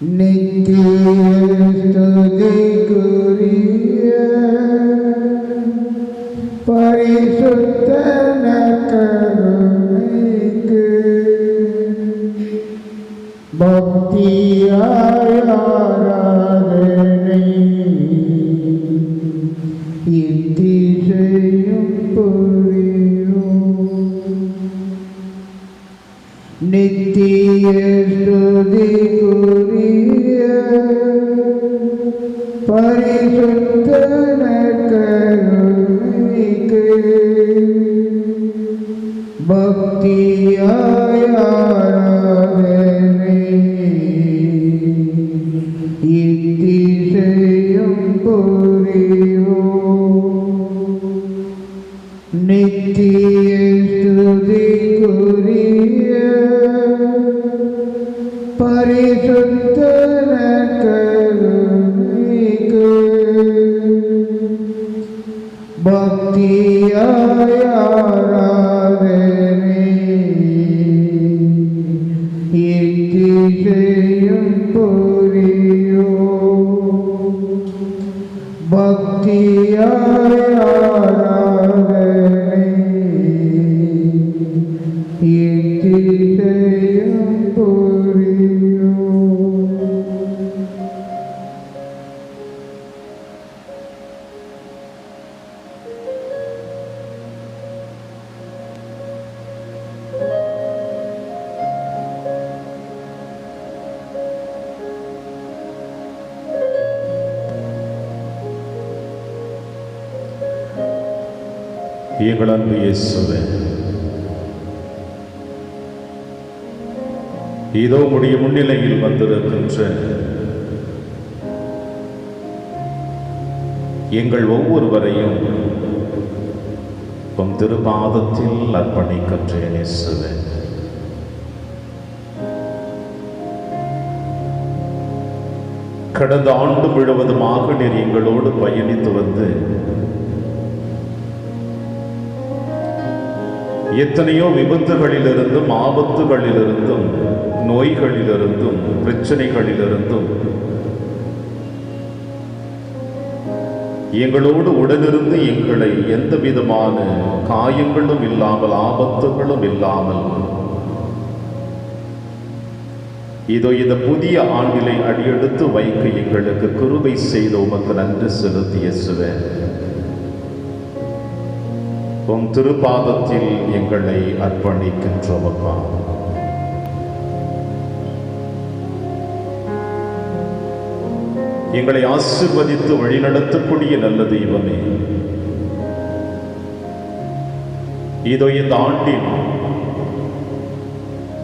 நித்திய ஸ்துதிக்குரிய பரிசுத்த கருணைக்கு பக்தியாய் ஆராதனை இத்திசையும் புரியும். நித்திய ஸ்துதிக்குரிய பரிசுத்த கருணைக்கு பக்தியாய் ஆராதனை இத்திசையும் புரியும். நித்திய ஸ்துதிக்குரிய பரிசுத்த கருணைக்கு பக்தியாய் ஆராதனை இத்திசையும் புரியும். பக்தியாய் ஆராதனை இத்திசையும் புரியும். எங்கள் அன்பு இயேசுவே, இதோ உம்முடைய முன்னிலையில் வந்திருக்கின்ற எங்கள் ஒவ்வொருவரையும் உம் திருப்பாதத்தில் அர்ப்பணிக்கின்றேன் இயேசுவே. கடந்த ஆண்டு முழுவதுமாக நீர் எங்களோடு பயணித்து வந்து எத்தனையோ விபத்துகளிலிருந்தும் ஆபத்துகளிலிருந்தும் நோய்களிலிருந்தும் பிரச்சனைகளிலிருந்தும் எங்களோடு உடனிருந்து எங்களை எந்த விதமான காயங்களும் இல்லாமல் ஆபத்துகளும் இல்லாமல் இதோ இந்த புதிய ஆண்டிலை அடியெடுத்து வைக்க எங்களுக்கு கிருபை செய்த உமக்கு நன்றி செலுத்தி இயேசுவே. உம் திருப்பாதத்தில் எங்களை அர்ப்பணிக்கின்றோம் அப்பா. எங்களை ஆசீர்வதித்து வழிநடத்தக்கூடிய நல்ல தெய்வமே, இதோ இந்த ஆண்டின்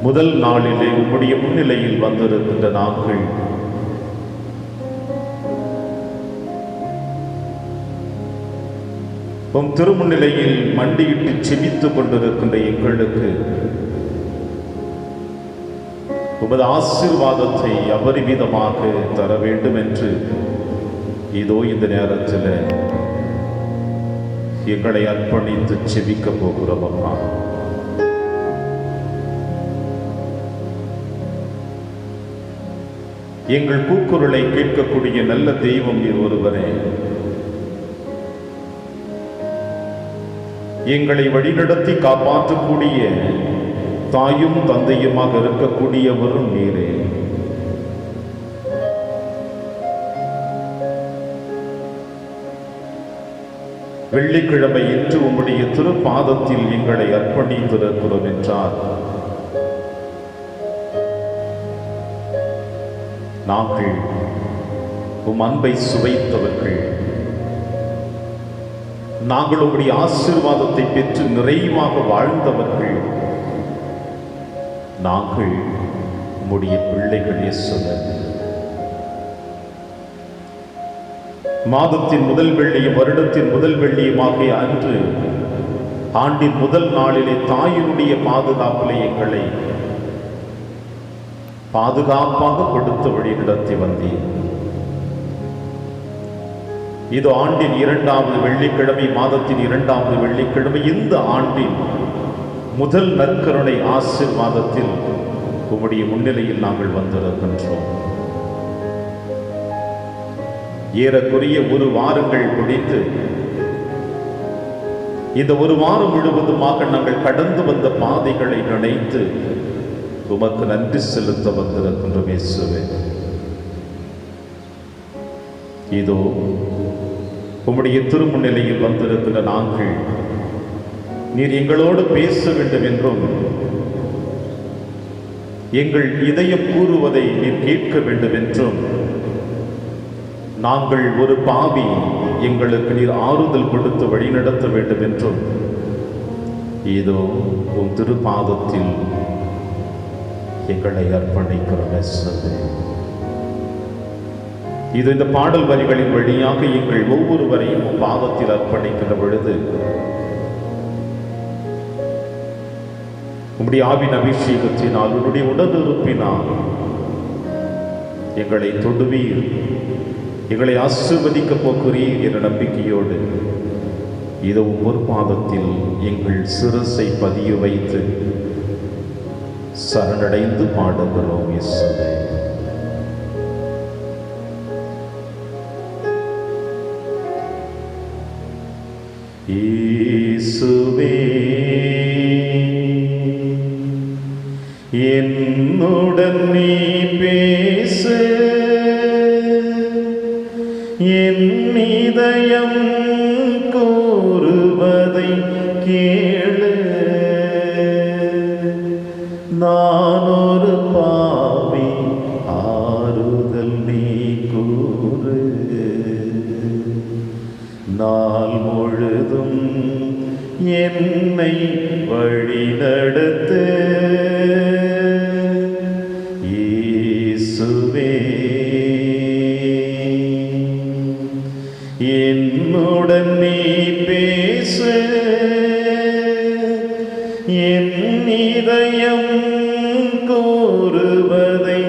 முதல் நாளிலே உம்முடைய முன்னிலையில் வந்திருக்கின்ற நாட்கள் உம் திருமுன்னிலையில் மண்டியிட்டு செபித்துக் கொண்டிருக்கின்ற எங்களுக்கு உமது ஆசீர்வாதத்தை அபரிமிதமாக தர வேண்டும் என்று இதோ இந்த நேரத்தில் எங்களை அர்ப்பணித்து செபிக்க போகிறோம் அம்மா. எங்கள் கூக்குரலை கேட்கக்கூடிய நல்ல தெய்வம் நீர் ஒருவரே. எங்களை வழிநடத்தி காப்பாற்றக்கூடிய தாயும் தந்தையுமாக இருக்கக்கூடியவரும் நீரே. வெள்ளிக்கிழமை இன்று உம்முடைய திருப்பாதத்தில் எங்களை அர்ப்பணித்திருக்கிறோம் என்றார். நாங்கள் உம் அன்பை சுவைத்தவர்கள், நாங்கள் உம்முடைய ஆசீர்வாதத்தை பெற்று நிறைவாக வாழ்ந்தவர்கள், நாங்கள் உம்முடைய பிள்ளைகள் இயேசுவே. மாதத்தின் முதல் வெள்ளியும் வருடத்தின் முதல் வெள்ளியுமாகிய அன்று ஆண்டின் முதல் நாளிலே தாயினுடைய பாதுகாப்பிலே எங்களை பாதுகாப்பாக கொடுத்து வழி நடத்தி வந்தீர். இது ஆண்டின் இரண்டாவது வெள்ளிக்கிழமை, மாதத்தின் இரண்டாவது வெள்ளிக்கிழமை. இந்த ஆண்டின் முதல் நற்கருணை ஆசீர்வாதத்தில் உம்முடைய முன்னிலையில் நாங்கள் வந்திருக்கின்றோம். ஏறக்குறைய 1 வாரங்கள் பிடித்து இந்த 1 வாரம் முழுவதுமாக நாங்கள் கடந்து வந்த பாதைகளை நினைத்து உமக்கு நன்றி செலுத்த வந்திருக்கின்றோம் இயேசுவே. இதோ உம்முடைய திருமுன்னிலையில் வந்திருக்கிற நாங்கள் நீர் எங்களோடு பேச வேண்டும் என்றும் எங்கள் இதயம் கூறுவதை நீர் கேட்க வேண்டும் என்றும் நாங்கள் ஒரு பாவி எங்களுக்கு நீர் ஆறுதல் கொடுத்து வழிநடத்த வேண்டும் என்றும் இதோ உன் திருப்பாதத்தில் எங்களை அர்ப்பணிக்கிறோம். இது இந்த பாடல் வரிகளின் வழியாக எங்கள் ஒவ்வொருவரையும் உன் பாதத்தில் அர்ப்பணிக்கிற பொழுது உம்முடைய ஆவின் அபிஷேகத்தினால் உன்னுடைய உடனிருப்பினால் எங்களை தொடுவீர், எங்களை ஆசீர்வதிக்கப் போகிறீர் என்ற நம்பிக்கையோடு இதோ ஒரு பாதத்தில் எங்கள் சிரசை பதிய வைத்து சரணடைந்து பாடுகிறோம் இயேசுவே. இயேசுவே என்னுடன் நீ பேசு, என் இதயம் கூறுவதை கேளு. நான் ஒரு பாவி, ஆறுதல் நீ கூறு. நாள் முழுதும் என்னை வழிநடத்து இயேசுவே. என்னுடன் நீ பேசு, என் இதயம் கூறுவதை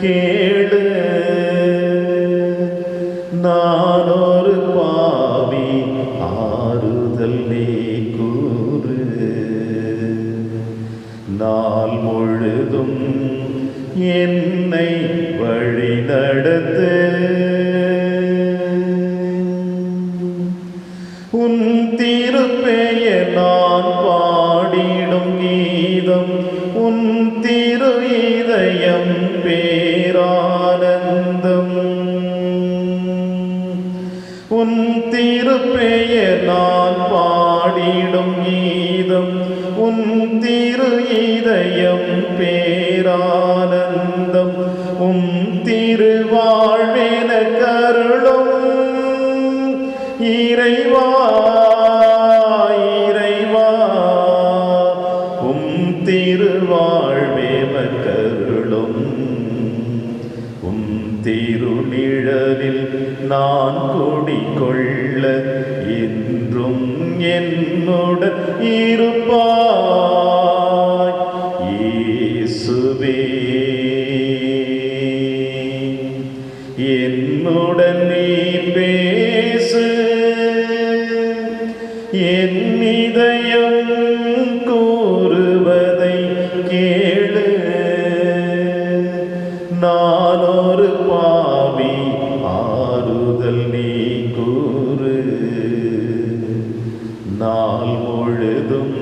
கேளு. நான் ஒரு பாவி, ஆறுதல் நீ கூறு. நாள் முழுதும் என்னை வழிநடத்து. உன் திருப்பெயர் நான் பாடிடும் கீதம், உன் திரு இதயம் பேரானந்தம். உன் திருப்பெயர் நான் பாடிடும் கீதம், உன் திரு இதயம் பேரானந்தம். உம் திருவாழ்வென கருளும் இறைவா, இறைவா. உம் திருவாழ்வேம கருளும். உம் திருநிழலில் நான் குடிகொள்ள என்றும் என்னுடன் இருப்பாய் இயேசுவே. என்னுடன் நீ பேசு, என் இதயம் கூறுவதை கேளு. நான் ஒரு பாவி, ஆறுதல் நீ கூறு. நாள் முழுதும்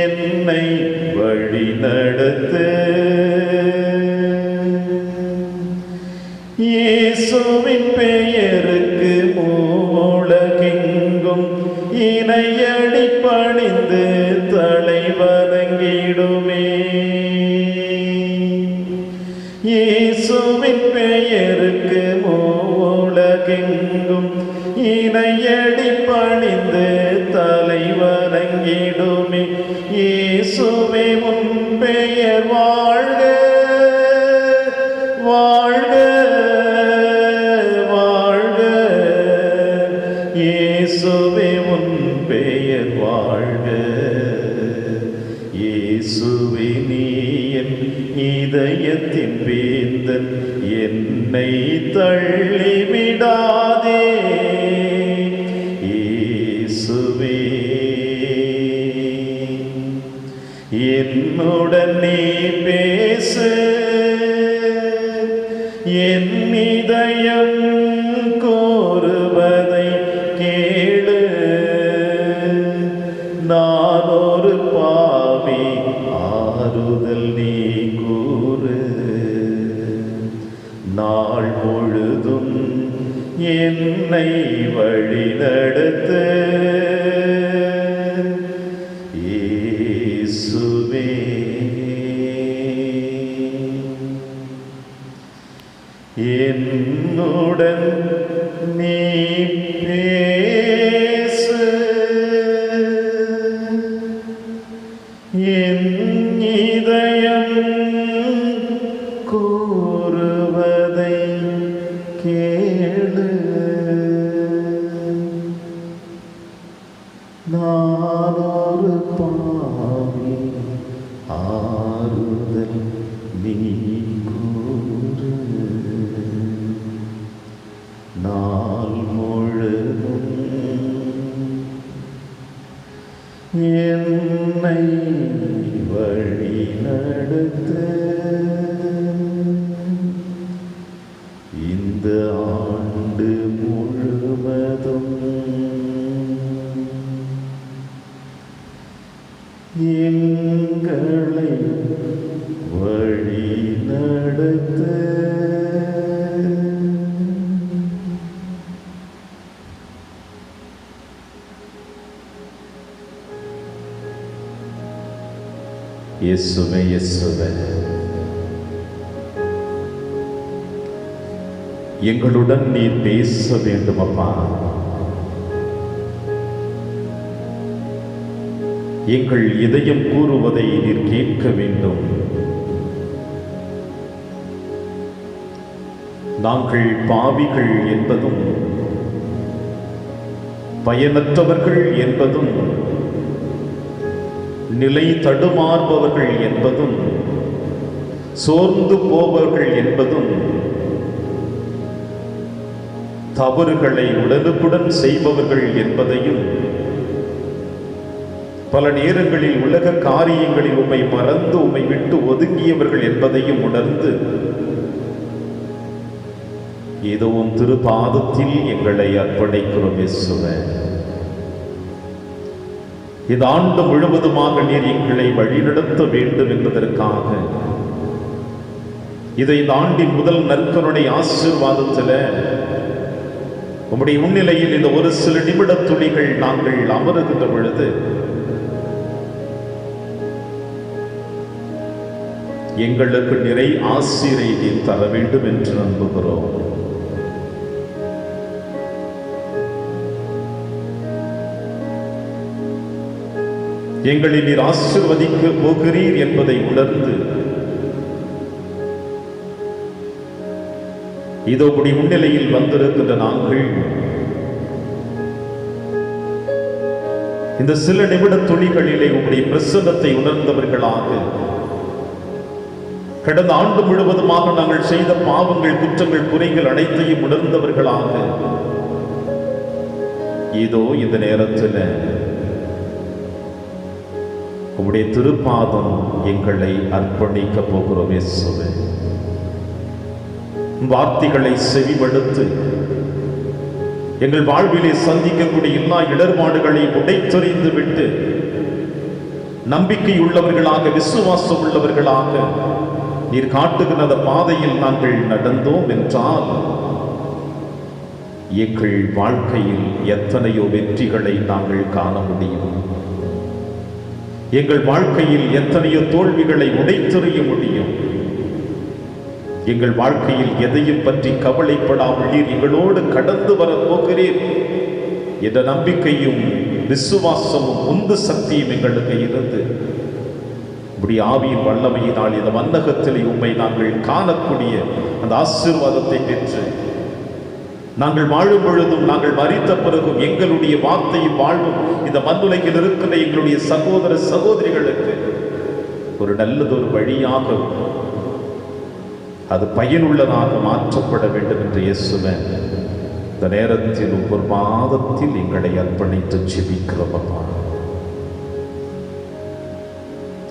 என்னை வழிநடத்து இயேசுவின் பெயருக்கு மூவுலகெங்கும் இணையடி பணிந்து தலை வணங்கிடுமே. இயேசுவின் பெயருக்கு மூவுலகெங்கும் இணையடி பணிந்து தலை வணங்கிடுமே. இயேசுவே உன் பெயர் வாழ்க, வாழ்க, வாழ்க. இயேசுவே உன் பெயர் வாழ்க. இயேசுவே நீ என் இதயத்தின் வேந்தன், என்னை தள்ளிவிடாதே இயேசுவே. என்னுடன் நீ பேசு, என் இதயம் வழிநடத்த இயேசுவே என்னுடன் நீ பேசு, என் இதயம் கூறுவதை கேளு. நான் ஒரு பாவி, ஆறுதல் நீ கூறு. நாள் முழுதும் என்னை வழி நடத்த இந்த ஆண்டு முழுவதும் எங்களை வழி நடத்த. இயேசுவே இயேசுவே, எங்களுடன் நீர் பேச வேண்டும் அப்பா. எங்கள் இதயம் கூறுவதை நீர் கேட்க வேண்டும். நாங்கள் பாவிகள் என்பதும் பயனற்றவர்கள் என்பதும் நிலை தடுமாறுபவர்கள் என்பதும் சோர்ந்து போபவர்கள் என்பதும் தவறுகளை உடனுக்குடன் செய்பவர்கள் என்பதையும் பல நேரங்களில் உலக காரியங்களில் உம்மை மறந்து உம்மை விட்டு ஒதுங்கியவர்கள் என்பதையும் உணர்ந்து ஏதோ திருப்பாதத்தில் எங்களை அர்ப்பணிக்கிறோம் இயேசுவே. இந்த ஆண்டு முழுவதுமாக நீர் எங்களை வழிநடத்த வேண்டும் என்பதற்காக இதை இந்த ஆண்டின் முதல் நற்கருணை ஆசீர்வாதத்தில் உம்முடைய முன்னிலையில் இந்த ஒரு சில நிமிட துளிகள் நாங்கள் அமருகின்ற பொழுது எங்களுக்கு நிறை ஆசீரை நீர் தர வேண்டும் என்று நம்புகிறோம். எங்களை நீர் ஆசீர்வதிக்க போகிறீர் என்பதை உணர்ந்து இதோ உம்முடைய முன்னிலையில் வந்திருக்கின்ற நாங்கள் இந்த சில நிமிட துளிகளிலே உம்முடைய பிரசன்னத்தை உணர்ந்தவர்களாக, கடந்த ஆண்டு முழுவதுமாக நாங்கள் செய்த பாவங்கள், குற்றங்கள், குறைகள் அனைத்தையும் உணர்ந்தவர்களாக இதோ இந்த நேரத்தில் உம்முடைய திருப்பாதம் எங்களை அர்ப்பணிக்க போகிறோம் இயேசுவே. வார்த்தைகளை செவிமடுத்து எங்கள் வாழ்விலே சந்திக்கக்கூடிய எல்லா இடர்பாடுகளையும் உடைத்தெறிந்து விட்டு நம்பிக்கை உள்ளவர்களாக, விசுவாசம் உள்ளவர்களாக நீர் காட்டுகிற அந்த பாதையில் நாங்கள் நடந்தோம் என்றால் எங்கள் வாழ்க்கையில் எத்தனையோ வெற்றிகளை நாங்கள் காண முடியும். எங்கள் வாழ்க்கையில் எத்தனையோ தோல்விகளை உடைத்தெறிய முடியும். எங்கள் வாழ்க்கையில் எதையும் பற்றி கவலைப்படாமல் நீர் எங்களோடு கடந்து வர போகிறீர் என்ற நம்பிக்கையும் விசுவாசமும் உந்து சக்தியும் எங்களுக்கு இருந்து இப்படி ஆவியின் வல்லமையினால் இந்த மன்னகத்திலே உம்மை நாங்கள் காணக்கூடிய அந்த ஆசீர்வாதத்தை பெற்று நாங்கள் வாழும் பொழுதும், நாங்கள் மரித்த பிறகும் எங்களுடைய வார்த்தையும் வாழ்வும் இந்த மண்ணுலகில் இருக்கிற எங்களுடைய சகோதர சகோதரிகளுக்கு ஒரு நல்லதொரு வழியாக, அது பயனுள்ளதாக மாற்றப்பட வேண்டும் என்று இயேசுவே இந்த நேரத்தில் ஒவ்வொரு பாதத்தில் எங்களை அர்ப்பணித்து ஜெபிக்கிறோம் அப்பா.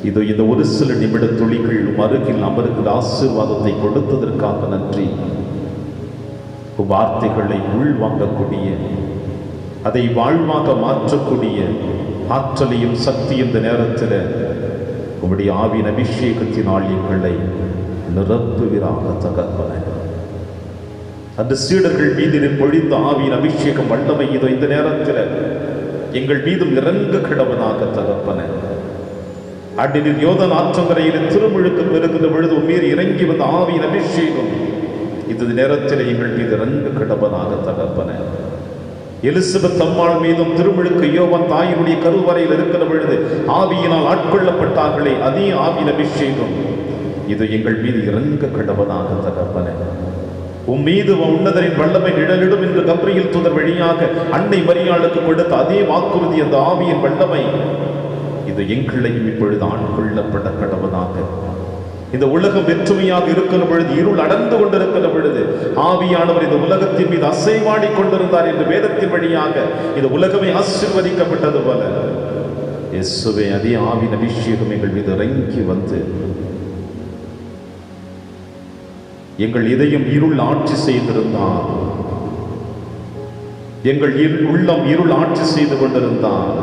இதோ இந்த ஒரு சில நிமிட துளிகள் அருகில் அமருகிற ஆசீர்வாதத்தை கொடுத்ததற்காக நன்றி. வார்த்தைகளை உள்வாங்கக்கூடிய, அதை வாழ்வாக மாற்றக்கூடிய ஆற்றலையும் சக்தி இந்த நேரத்தில் உம்முடைய ஆவியின் அபிஷேகத்தினால் எங்களை நிரப்புவீராக தகப்பனே. அந்த சீடர்கள் மீது பொழிந்த ஆவியின் அபிஷேகம் வல்லமை இதோ இந்த நேரத்தில் எங்கள் மீதும் இறங்க கிடவனாக தகப்பன. அடினில் யோர்தான் ஆற்றங்கரையில் திருமுழுக்கு பெறுகிற பொழுது உம்மீர் இறங்கி வந்த ஆவியின் அபிஷேகம் இந்த நேரத்தில் எங்கள் மீது இறங்க கிடவனாக தகப்பன. எலிசபெத் அம்மாள் மீதும் திருமுழுக்கு யோவான் தாயினுடைய கருவறையில் இருக்கிற பொழுது ஆவியினால் ஆட்கொள்ளப்பட்டார்களே, அதே ஆவியின் அபிஷேகம் இது எங்கள் மீது இறங்க கிடவனாக தகப்பன. உம்மீது உன்னதரின் வல்லமை நிழலிடும் என்று கப்ரியேல் தூதர் வழியாக அன்னை மரியாளுக்கு கொடுத்த அதே வாக்குறுதி, அந்த ஆவியின் வல்லமை இது எங்களையும் இப்பொழுது ஆட்கொள்ளப்பட கடவதாக. இந்த உலகம் வெற்றுமையாக இருக்கிற பொழுது, இருள் அடர்ந்து கொண்டிருக்கிற பொழுது ஆவியானவர் இந்த உலகத்தின் மீது அசைவாடி கொண்டிருந்தார் என்று வேதத்தின் வழியாக இந்த உலகமே ஆசீர்வதிக்கப்பட்டது போல இயேசுவே அதே ஆவியின் அபிஷேகம் எங்கள் மீது இறங்கி வந்து எங்கள் இதயம் இருள் ஆட்சி செய்திருந்தார், எங்கள் உள்ளம் இருள் ஆட்சி செய்து கொண்டிருந்தார்.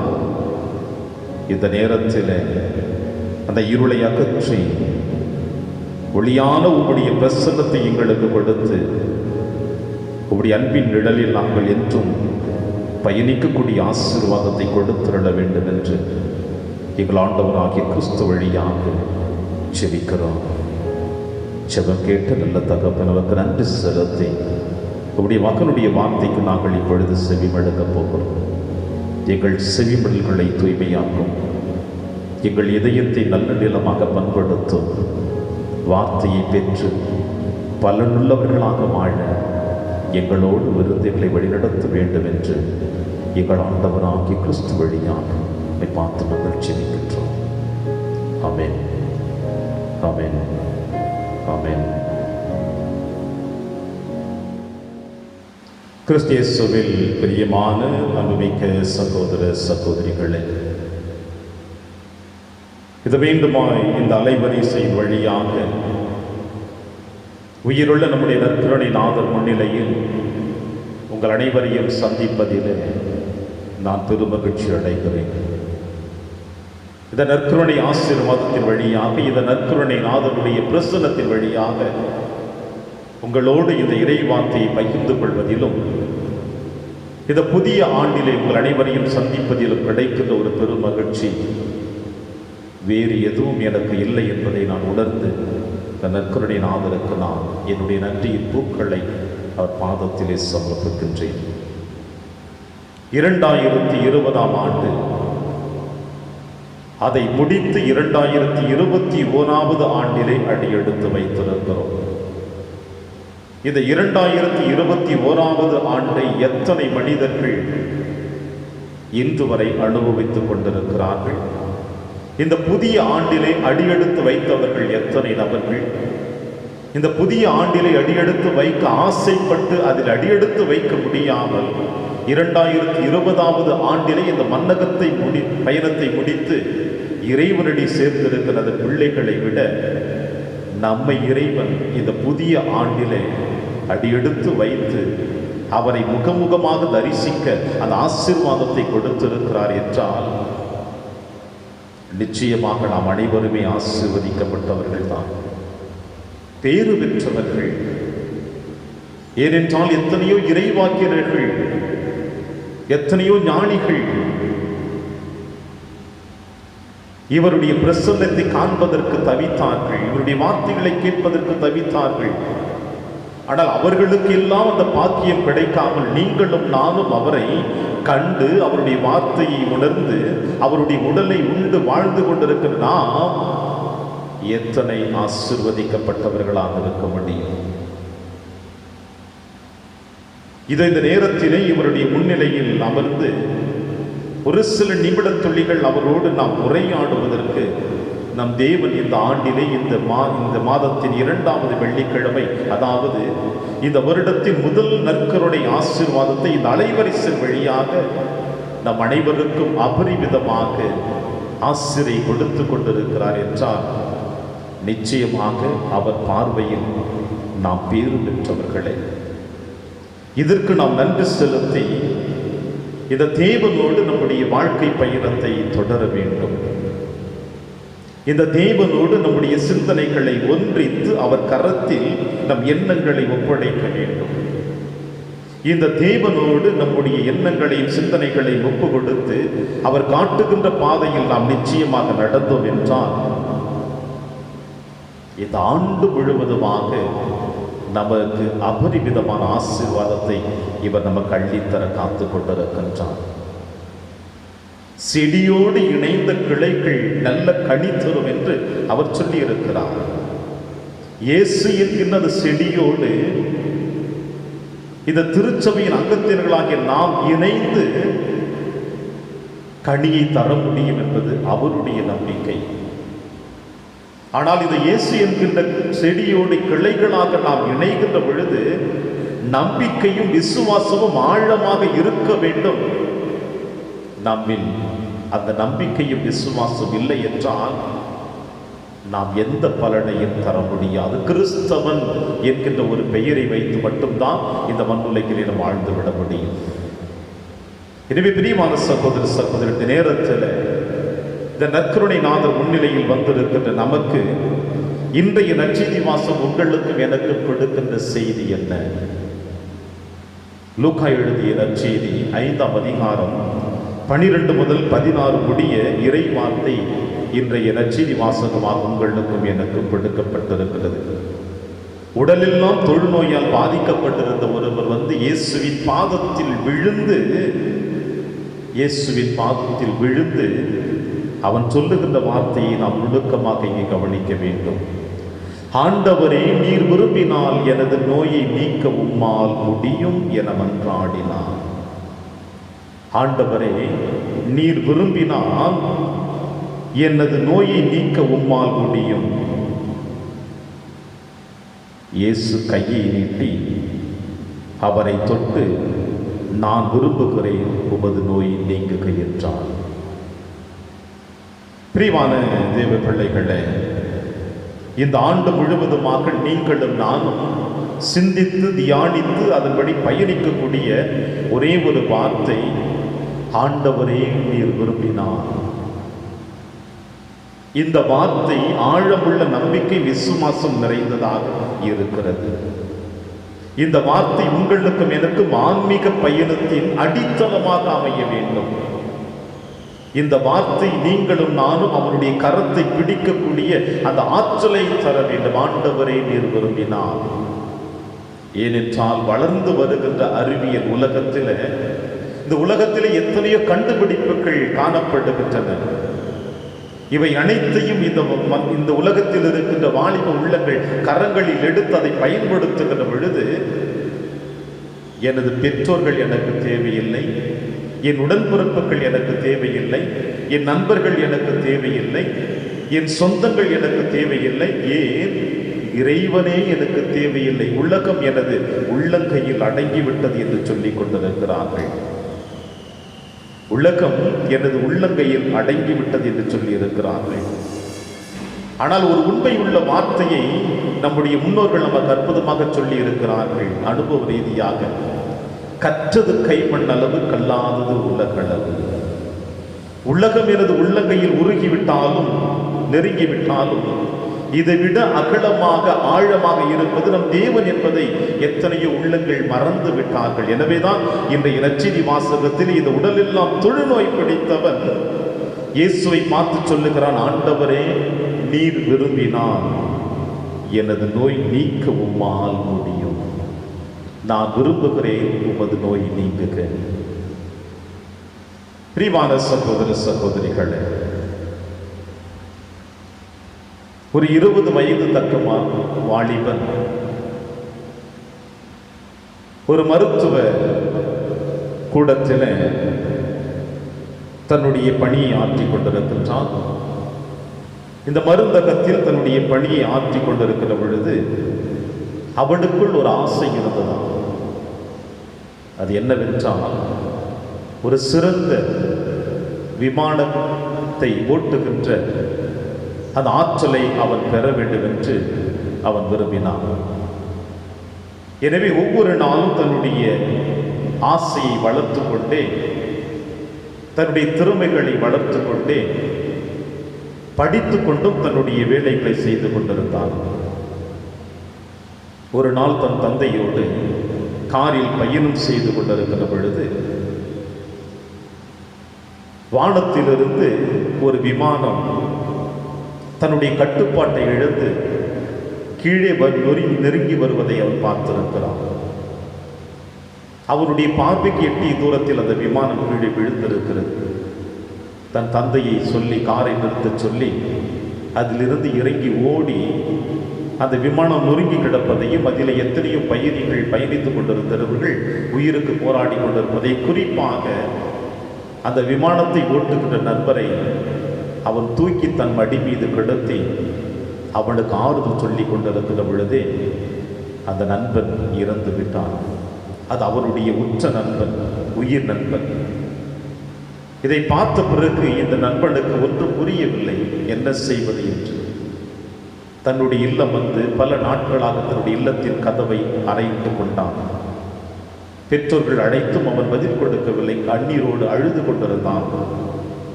இந்த நேரத்தில் அந்த இருளை அகற்றி ஒளியான உங்களுடைய பிரசன்னத்தை எங்களுக்கு கொடுத்து உங்களுடைய அன்பின் நிழலில் நாங்கள் என்றும் பயணிக்கக்கூடிய ஆசீர்வாதத்தை கொடுத்துள்ள வேண்டும் என்று எங்கள் ஆண்டவராகிய கிறிஸ்து வழியாக செபிக்கிறோம். செபம் கேட்ட நல்ல தகப்பன் நமக்கு நன்றி செலுத்தி உங்களுடைய மகனுடைய வார்த்தைக்கு நாங்கள் இப்பொழுது செவிமடுக்கப் போகிறோம். எங்கள் செவிமடல்களை தூய்மையாக்கும், எங்கள் இதயத்தை நல்ல நிலமாக பண்படுத்தும், வார்த்தையை பெற்று பலனுள்ளவர்களாக வாழ எங்களோடு விருந்துகளை வழிநடத்த வேண்டும் என்று எங்கள் ஆண்டவராகிய கிறிஸ்து வழியாக நம்மை பார்த்து நாங்கள் செபிக்கின்றோம். ஆமென், ஆமென், ஆமென். கிறிஸ்து இயேசுவில் பிரியமான அன்புமிக்க சகோதர சகோதரிகளே, இது வேண்டுமாய் இந்த அலைவரிசையின் வழியாக உயிருள்ள நம்முடைய நற்கருணை நாதர் முன்னிலையில் உங்கள் அனைவரையும் சந்திப்பதில் நான் பெருமகிழ்ச்சி அடைகிறேன். இந்த நற்கருணை ஆசீர்வாதத்தின் வழியாக, இந்த நற்கருணை நாதனுடைய பிரசன்னத்தின் வழியாக உங்களோடு இந்த இறைவார்த்தையை பகிர்ந்து கொள்வதிலும், இந்த புதிய ஆண்டிலே உங்கள் அனைவரையும் சந்திப்பதிலும் கிடைக்கின்ற ஒரு பெரும் மகிழ்ச்சி வேறு எதுவும் எனக்கு இல்லை என்பதை நான் உணர்ந்து இந்த நற்கருணை நாதருக்கு நான் என்னுடைய நன்றியின் பூக்களை அவர் பாதத்திலே சமர்ப்பிக்கின்றேன். 2020ஆம் ஆண்டு அதை முடித்து 2021வது ஆண்டிலே அடியெடுத்து வைத்திருக்கிறோம். இந்த 2021வது ஆண்டை எத்தனை மனிதர்கள் இன்று வரை அனுபவித்துக் கொண்டிருக்கிறார்கள்? இந்த புதிய ஆண்டிலே அடியெடுத்து வைத்தவர்கள் எத்தனை நபர்கள்? இந்த புதிய ஆண்டிலே அடியெடுத்து வைக்க ஆசைப்பட்டு அதில் அடியெடுத்து வைக்க முடியாமல் 2020வது ஆண்டிலே இந்த மன்னகத்தை பயணத்தை முடித்து இறைவனடி சேர்ந்திருக்கிற பிள்ளைகளை விட நம்மை இறைவன் இந்த புதிய ஆண்டிலே அடியெடுத்து வைத்து அவரை முகமுகமாக தரிசிக்க அந்த ஆசீர்வாதத்தை கொடுத்திருக்கிறார் என்றால் நிச்சயமாக நாம் அனைவருமே ஆசீர்வதிக்கப்பட்டவர்கள் தான், பேறு பெற்றவர்கள். ஏனென்றால் எத்தனையோ இறைவாக்கியர்கள், எத்தனையோ ஞானிகள் இவருடைய பிரசன்னத்தை காண்பதற்கு தவித்தார்கள், இவருடைய வார்த்தைகளை கேட்பதற்கு தவித்தார்கள். ஆனால் அவர்களுக்கு எல்லாம் அந்த பாக்கியம் கிடைக்காமல் நீங்களும் நானும் அவரை கண்டு அவருடைய வார்த்தையை உணர்ந்து அவருடைய உடலை உண்டு வாழ்ந்து கொண்டிருக்கிற நாம் எத்தனை ஆசீர்வதிக்கப்பட்டவர்களாக இருக்க முடியும்? இதை இந்த நேரத்திலே இவருடைய முன்னிலையில் அமர்ந்து ஒரு சில நிமிட துளிகள் அவரோடு நாம் உரையாடுவதற்கு நம் தேவன் இந்த ஆண்டிலே இந்த மாதத்தின் 2வது வெள்ளிக்கிழமை, அதாவது இந்த வருடத்தின் முதல் நற்கருணை ஆசீர்வாதத்தை இந்த அலைவரிசை வழியாக நம் அனைவருக்கும் அபரிமிதமாக ஆசிரை கொடுத்து கொண்டிருக்கிறார் என்றால் நிச்சயமாக அவர் பார்வையில் நாம் பேறு பெற்றவர்களே. இதற்கு நாம் நன்றி செலுத்தி இந்த தேவனோடு நம்முடைய வாழ்க்கை பயணத்தை தொடர வேண்டும். இந்த தேவனோடு நம்முடைய சிந்தனைகளை ஒன்றித்து அவர் கரத்தில் நம் எண்ணங்களை ஒப்படைக்க வேண்டும். இந்த தேவனோடு நம்முடைய எண்ணங்களையும் சிந்தனைகளையும் ஒப்பு கொடுத்து அவர் காட்டுகின்ற பாதையில் நாம் நிச்சயமாக நடந்தோம் என்றால் இந்த ஆண்டு முழுவதுமாக நமக்கு அபரிமிதமான ஆசீர்வாதத்தை இவர் நமக்கு அள்ளித்தர காத்து கொண்டிருக்கின்றார். செடியோடு இணைந்த கிளைகள் நல்ல கனி தரும் என்று அவர் சொல்லி இருக்கிறார். இயேசு என்கின்ற செடியோடு இந்த திருச்சபையின் அங்கத்தினர்களாகிய நாம் இணைந்து கனியை தர முடியும் என்பது அவருடைய நம்பிக்கை. ஆனால் இந்த இயேசு என்கின்ற செடியோடு கிளைகளாக நாம் இணைகின்ற பொழுது நம்பிக்கையும் விசுவாசமும் ஆழமாக இருக்க வேண்டும். நம்மில் அந்த நம்பிக்கையும் விசுவாசம் இல்லை என்றால் நாம் எந்த பலனையும் தர முடியாது. கிறிஸ்தவன் என்கின்ற ஒரு பெயரை வைத்து மட்டும்தான் இந்த மண்ணுலகிலே நாம் வாழ்ந்துவிட முடியும். எனவே பிரியமான சகோதர சகோதரி, நேரத்தில் இந்த நற்கருணை நாதர் முன்னிலையில் வந்திருக்கின்ற நமக்கு இன்றைய நற்செய்தி வாசம் உங்களுக்கும் எனக்கு கொடுக்கின்ற செய்தி என்ன? லூக்கா எழுதிய நற்செய்தி 5ஆம் அதிகாரம் 12 முதல் 16 முடிய இறை வார்த்தை இன்றைய நற்செய்தி வாசகமாக உங்களுக்கும் எனக்கும் கொடுக்கப்பட்டிருக்கிறது. உடலெல்லாம் தொழுநோயால் பாதிக்கப்பட்டிருந்த ஒருவர் வந்து இயேசுவின் பாதத்தில் விழுந்து அவன் சொல்லுகின்ற வார்த்தையை நாம் நுணுக்கமாக இங்கே கவனிக்க வேண்டும். ஆண்டவரே, நீர் விரும்பினால் எனது நோயை நீக்க உம்மால் முடியும் என மன்றாடினார். ஆண்டவரே, நீர் விரும்பினால் எனது நோயை நீக்க உம்மால் முடியும். இயேசு கையை நீட்டி அவரை தொட்டு, நான் விரும்புகிறேன், உமது நோய் நீங்குக என்றார். பிரியமான தேவ பிள்ளைகளே, இந்த ஆண்டு முழுவதுமாக நீங்களும் நானும் சிந்தித்து தியானித்து அதன்படி பயணிக்கக்கூடிய ஒரே ஒரு வார்த்தை, ஆண்டவரே நீர் விரும்பினார். இந்த வார்த்தை ஆழமுள்ள நம்பிக்கை விசுவாசம் நிறைந்ததாக இருக்கிறது. இந்த வார்த்தை உங்களுக்கும் எனக்கும் ஆன்மீக பயணத்தின் அடித்தளமாக அமைய வேண்டும். இந்த வார்த்தை நீங்களும் நானும் அவருடைய கரத்தை பிடிக்கக்கூடிய அந்த ஆற்றலை தர வேண்டும். ஆண்டவரே நீர் விரும்பினார். ஏனென்றால் வளர்ந்து வருகின்ற அறிவியல் உலகத்தில், இந்த உலகத்திலே எத்தனையோ கண்டுபிடிப்புகள் காணப்படுகின்றன. இவை அனைத்தையும் இந்த உலகத்தில் இருக்கின்ற வாலிப உள்ளங்கள் கரங்களில் எடுத்து அதை பயன்படுத்துகின்ற பொழுது, எனது பெற்றோர்கள் எனக்கு தேவையில்லை, என் உடன்பிறப்புகள் எனக்கு தேவையில்லை, என் நண்பர்கள் எனக்கு தேவையில்லை, என் சொந்தங்கள் எனக்கு தேவையில்லை, ஏன் இறைவனே எனக்கு தேவையில்லை, உலகம் எனது உள்ளங்கையில் அடங்கிவிட்டது என்று சொல்லிக் கொண்டிருக்கிறார்கள். உலகம் எனது உள்ளங்கையில் அடங்கிவிட்டது என்று சொல்லி இருக்கிறார்கள். ஆனால் ஒரு உண்மை உள்ள வார்த்தையை நம்முடைய முன்னோர்கள் நமக்கு அற்புதமாக சொல்லி இருக்கிறார்கள். அனுபவ ரீதியாக, கற்றது கைமண் அளவு, கல்லாதது உலகளவு. உலகம் எனது உள்ளங்கையில் உருகிவிட்டாலும் நெருங்கிவிட்டாலும் இதை விட அகலமாக ஆழமாக இருப்பது நம் தேவன் என்பதை எத்தனையோ உள்ளங்கள் மறந்து விட்டார்கள். எனவேதான் இன்றைய நற்செய்தி வாசகத்தில் இந்த உடலெல்லாம் தொழுநோய் பிடித்தவன் இயேசுவை பார்த்து சொல்லுகிறான், ஆண்டவரே நீர் விரும்பினால் எனது நோய் நீக்க உம்மால் முடியும். நான் விரும்புகிறேன், உமது நோய் நீங்குக. பிரியமான சகோதர சகோதரிகளே, ஒரு 20 வயது தக்க வாலிபன் ஒரு மருத்துவ கூடத்தில் தன்னுடைய பணியை ஆற்றிக் கொண்டிருக்கின்றான். இந்த மருந்தகத்தில் தன்னுடைய பணியை ஆற்றிக் கொண்டிருக்கிற பொழுது அவனுக்குள் ஒரு ஆசை இருந்ததாம். அது என்னவென்றால், ஒரு சிறந்த விமானத்தை ஓட்டுகின்ற அந்த ஆற்றலை அவன் பெற வேண்டும் என்று அவன் விரும்பினான். எனவே ஒவ்வொரு நாளும் தன்னுடைய ஆசையை வளர்த்து கொண்டே, தன்னுடைய திறமைகளை வளர்த்து கொண்டே, படித்து கொண்டும் தன்னுடைய வேலைகளை செய்து கொண்டிருந்தான். ஒரு நாள் தன் தந்தையோடு காரில் பயணம் செய்து கொண்டிருக்கிற பொழுது வானத்திலிருந்து ஒரு விமானம் தன்னுடைய கட்டுப்பாட்டை இழந்து கீழே நெருங்கி வருவதை அவன் பார்த்திருக்கிறான். அவருடைய பார்வைக்கு எட்டிய தூரத்தில் அந்த விமானம் கீழே விழுந்திருக்கிறது. தன் தந்தையை சொல்லி காரை நிறுத்த சொல்லி அதிலிருந்து இறங்கி ஓடி அந்த விமானம் நொறுங்கி கிடப்பதையும் அதில் எத்தனையோ பயணிகள் பயணித்துக் கொண்டிருந்தவர்கள் உயிருக்கு போராடி கொண்டிருப்பதை, குறிப்பாக அந்த விமானத்தை ஓட்டுகின்ற நண்பரை அவன் தூக்கி தன் மடி மீது கிடத்தி அவனுக்கு ஆறுதல் சொல்லி கொண்டிருக்கிற பொழுதே அந்த நண்பன் இறந்து விட்டான். அது அவனுடைய உற்ற நண்பன், உயிர் நண்பன். இதை பார்த்த பிறகு இந்த நண்பனுக்கு ஒன்று புரியவில்லை, என்ன செய்வது என்று. தன்னுடைய இல்லம் வந்து பல நாட்களாக தன்னுடைய இல்லத்தின் கதவை அறைந்து கொண்டான். பெற்றோர்கள் அழைத்தும் அவன் பதில் கொடுக்கவில்லை, கண்ணீரோடு அழுது கொண்டிருந்தான்.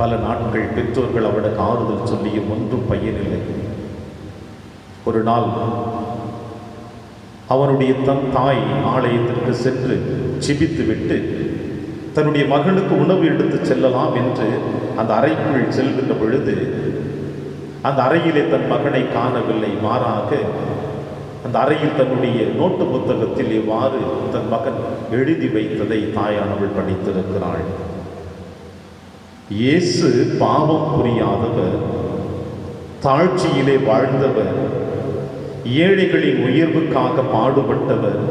பல நாட்கள் பெற்றோர்கள் அவனுக்கு ஆறுதல் சொல்லியும் ஒன்றும் பயனில்லை. ஒரு நாள் அவனுடைய தன் தாய் ஆலயத்திற்கு சென்று ஜெபித்து விட்டு தன்னுடைய மகனுக்கு உணவு எடுத்து செல்லலாம் என்று அந்த அறைக்குள் செல்கின்ற பொழுது அந்த அறையிலே தன் மகனை காணவில்லை. மாறாக அந்த அறையில் தன்னுடைய நோட்டு புத்தகத்தில் இவ்வாறு தன் மகன் எழுதி வைத்ததை தாயானவள் படித்திருக்கிறாள். இயேசு பாவம் புரியாதவர், தாழ்ச்சியிலே வாழ்ந்தவர், ஏழைகளின் உயர்வுக்காக பாடுபட்டவர்,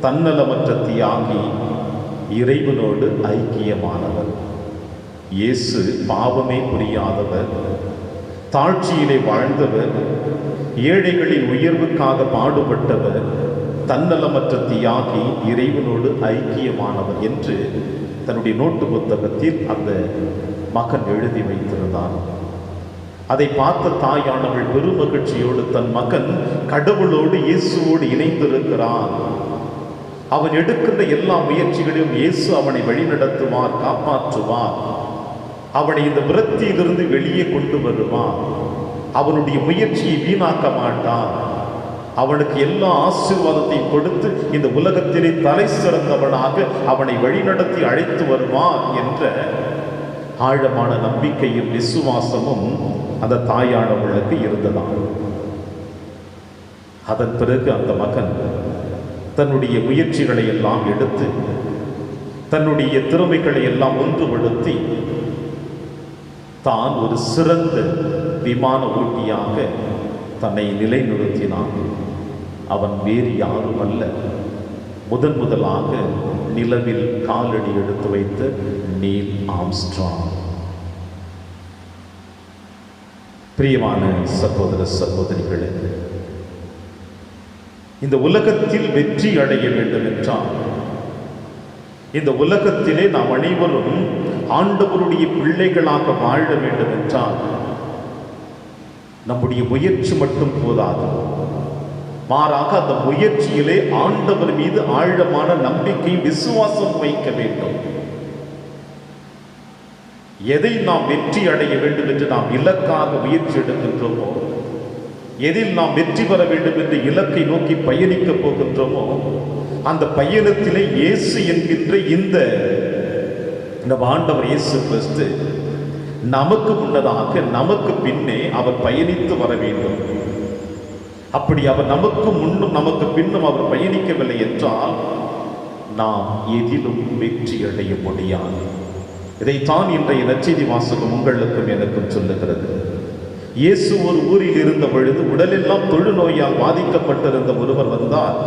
தன்னலமற்ற தியாகி, இறைவனோடு ஐக்கியமானவர். இயேசு பாவமே புரியாதவர், தாழ்ச்சியிலே வாழ்ந்தவர், ஏழைகளின் உயர்வுக்காக பாடுபட்டவர், தன்னலமற்ற தியாகி, இறைவனோடு ஐக்கியமானவர் என்று தன்னுடைய நோட்டு புத்தகத்தில் அந்த மகன் எழுதி வைத்திருந்தான். அதை பார்த்த தாயானவள் பெருமகிழ்ச்சியோடு தன் மகன் கடவுளோடு இயேசுவோடு இணைந்திருக்கிறான், அவன் எடுக்கின்ற எல்லா முயற்சிகளையும் இயேசு அவனை வழிநடத்துவார், காப்பாற்றுவார், அவனை இந்த விரக்தியிலிருந்து வெளியே கொண்டு வருவான், அவனுடைய முயற்சியை வீணாக்க மாட்டான், அவனுக்கு எல்லா ஆசீர்வாதத்தையும் கொடுத்து இந்த உலகத்திலே தலை சிறந்தவனாக அவனை வழிநடத்தி அழைத்து வருவான் என்ற ஆழமான நம்பிக்கையும் விசுவாசமும் அந்த தாயானவளுக்கு இருந்ததாம். அதன் பிறகு அந்த மகன் தன்னுடைய முயற்சிகளை எல்லாம் எடுத்து தன்னுடைய திறமைகளை எல்லாம் ஒன்றுபடுத்தி தான் ஒரு சிறந்த விமான ஓட்டியாக தன்னை நிலைநிறுத்தினான். அவன் வேறு யாரும் அல்ல, முதலாக நிலவில் காலடி எடுத்து வைத்த நீல் ஆம்ஸ்ட்ராங். பிரியமான சகோதர சகோதரிகளே, இந்த உலகத்தில் வெற்றி அடைய வேண்டும் என்றால், இந்த உலகத்திலே நாம் அனைவரும் ஆண்டவருடைய பிள்ளைகளாக வாழ வேண்டும் என்றால் நம்முடைய முயற்சி மட்டும் போதாது, மாறாக அந்த முயற்சியிலே ஆண்டவர் மீது ஆழமான நம்பிக்கை விசுவாசம் வைக்க வேண்டும். எதை நாம் வெற்றி அடைய வேண்டும் என்று நாம் இலக்காக முயற்சி எடுக்கின்றோமோ, எதில் நாம் வெற்றி பெற வேண்டும் என்று இலக்கை நோக்கி பயணிக்க போகின்றோமோ, அந்த பயணத்திலே இயேசு என்கின்ற இந்த ஆண்டவர் இயேசு கிறிஸ்து நமக்கு முன்னதாக நமக்கு பின்னே அவர் பயணித்து வர வேண்டும். அப்படி அவர் நமக்கு முன்னும் நமக்கு பின்னும் அவர் பயணிக்கவில்லை என்றால் நாம் எதிலும் வெற்றி அடைய முடியாது. இதைத்தான் இன்றைய நற்செய்தி வாசகம் உங்களுக்கும் எனக்கும் சொல்லுகிறது. இயேசு ஒரு ஊரில் இருந்த பொழுது உடலெல்லாம் தொழுநோயால் பாதிக்கப்பட்டிருந்த ஒருவர் வந்தார்.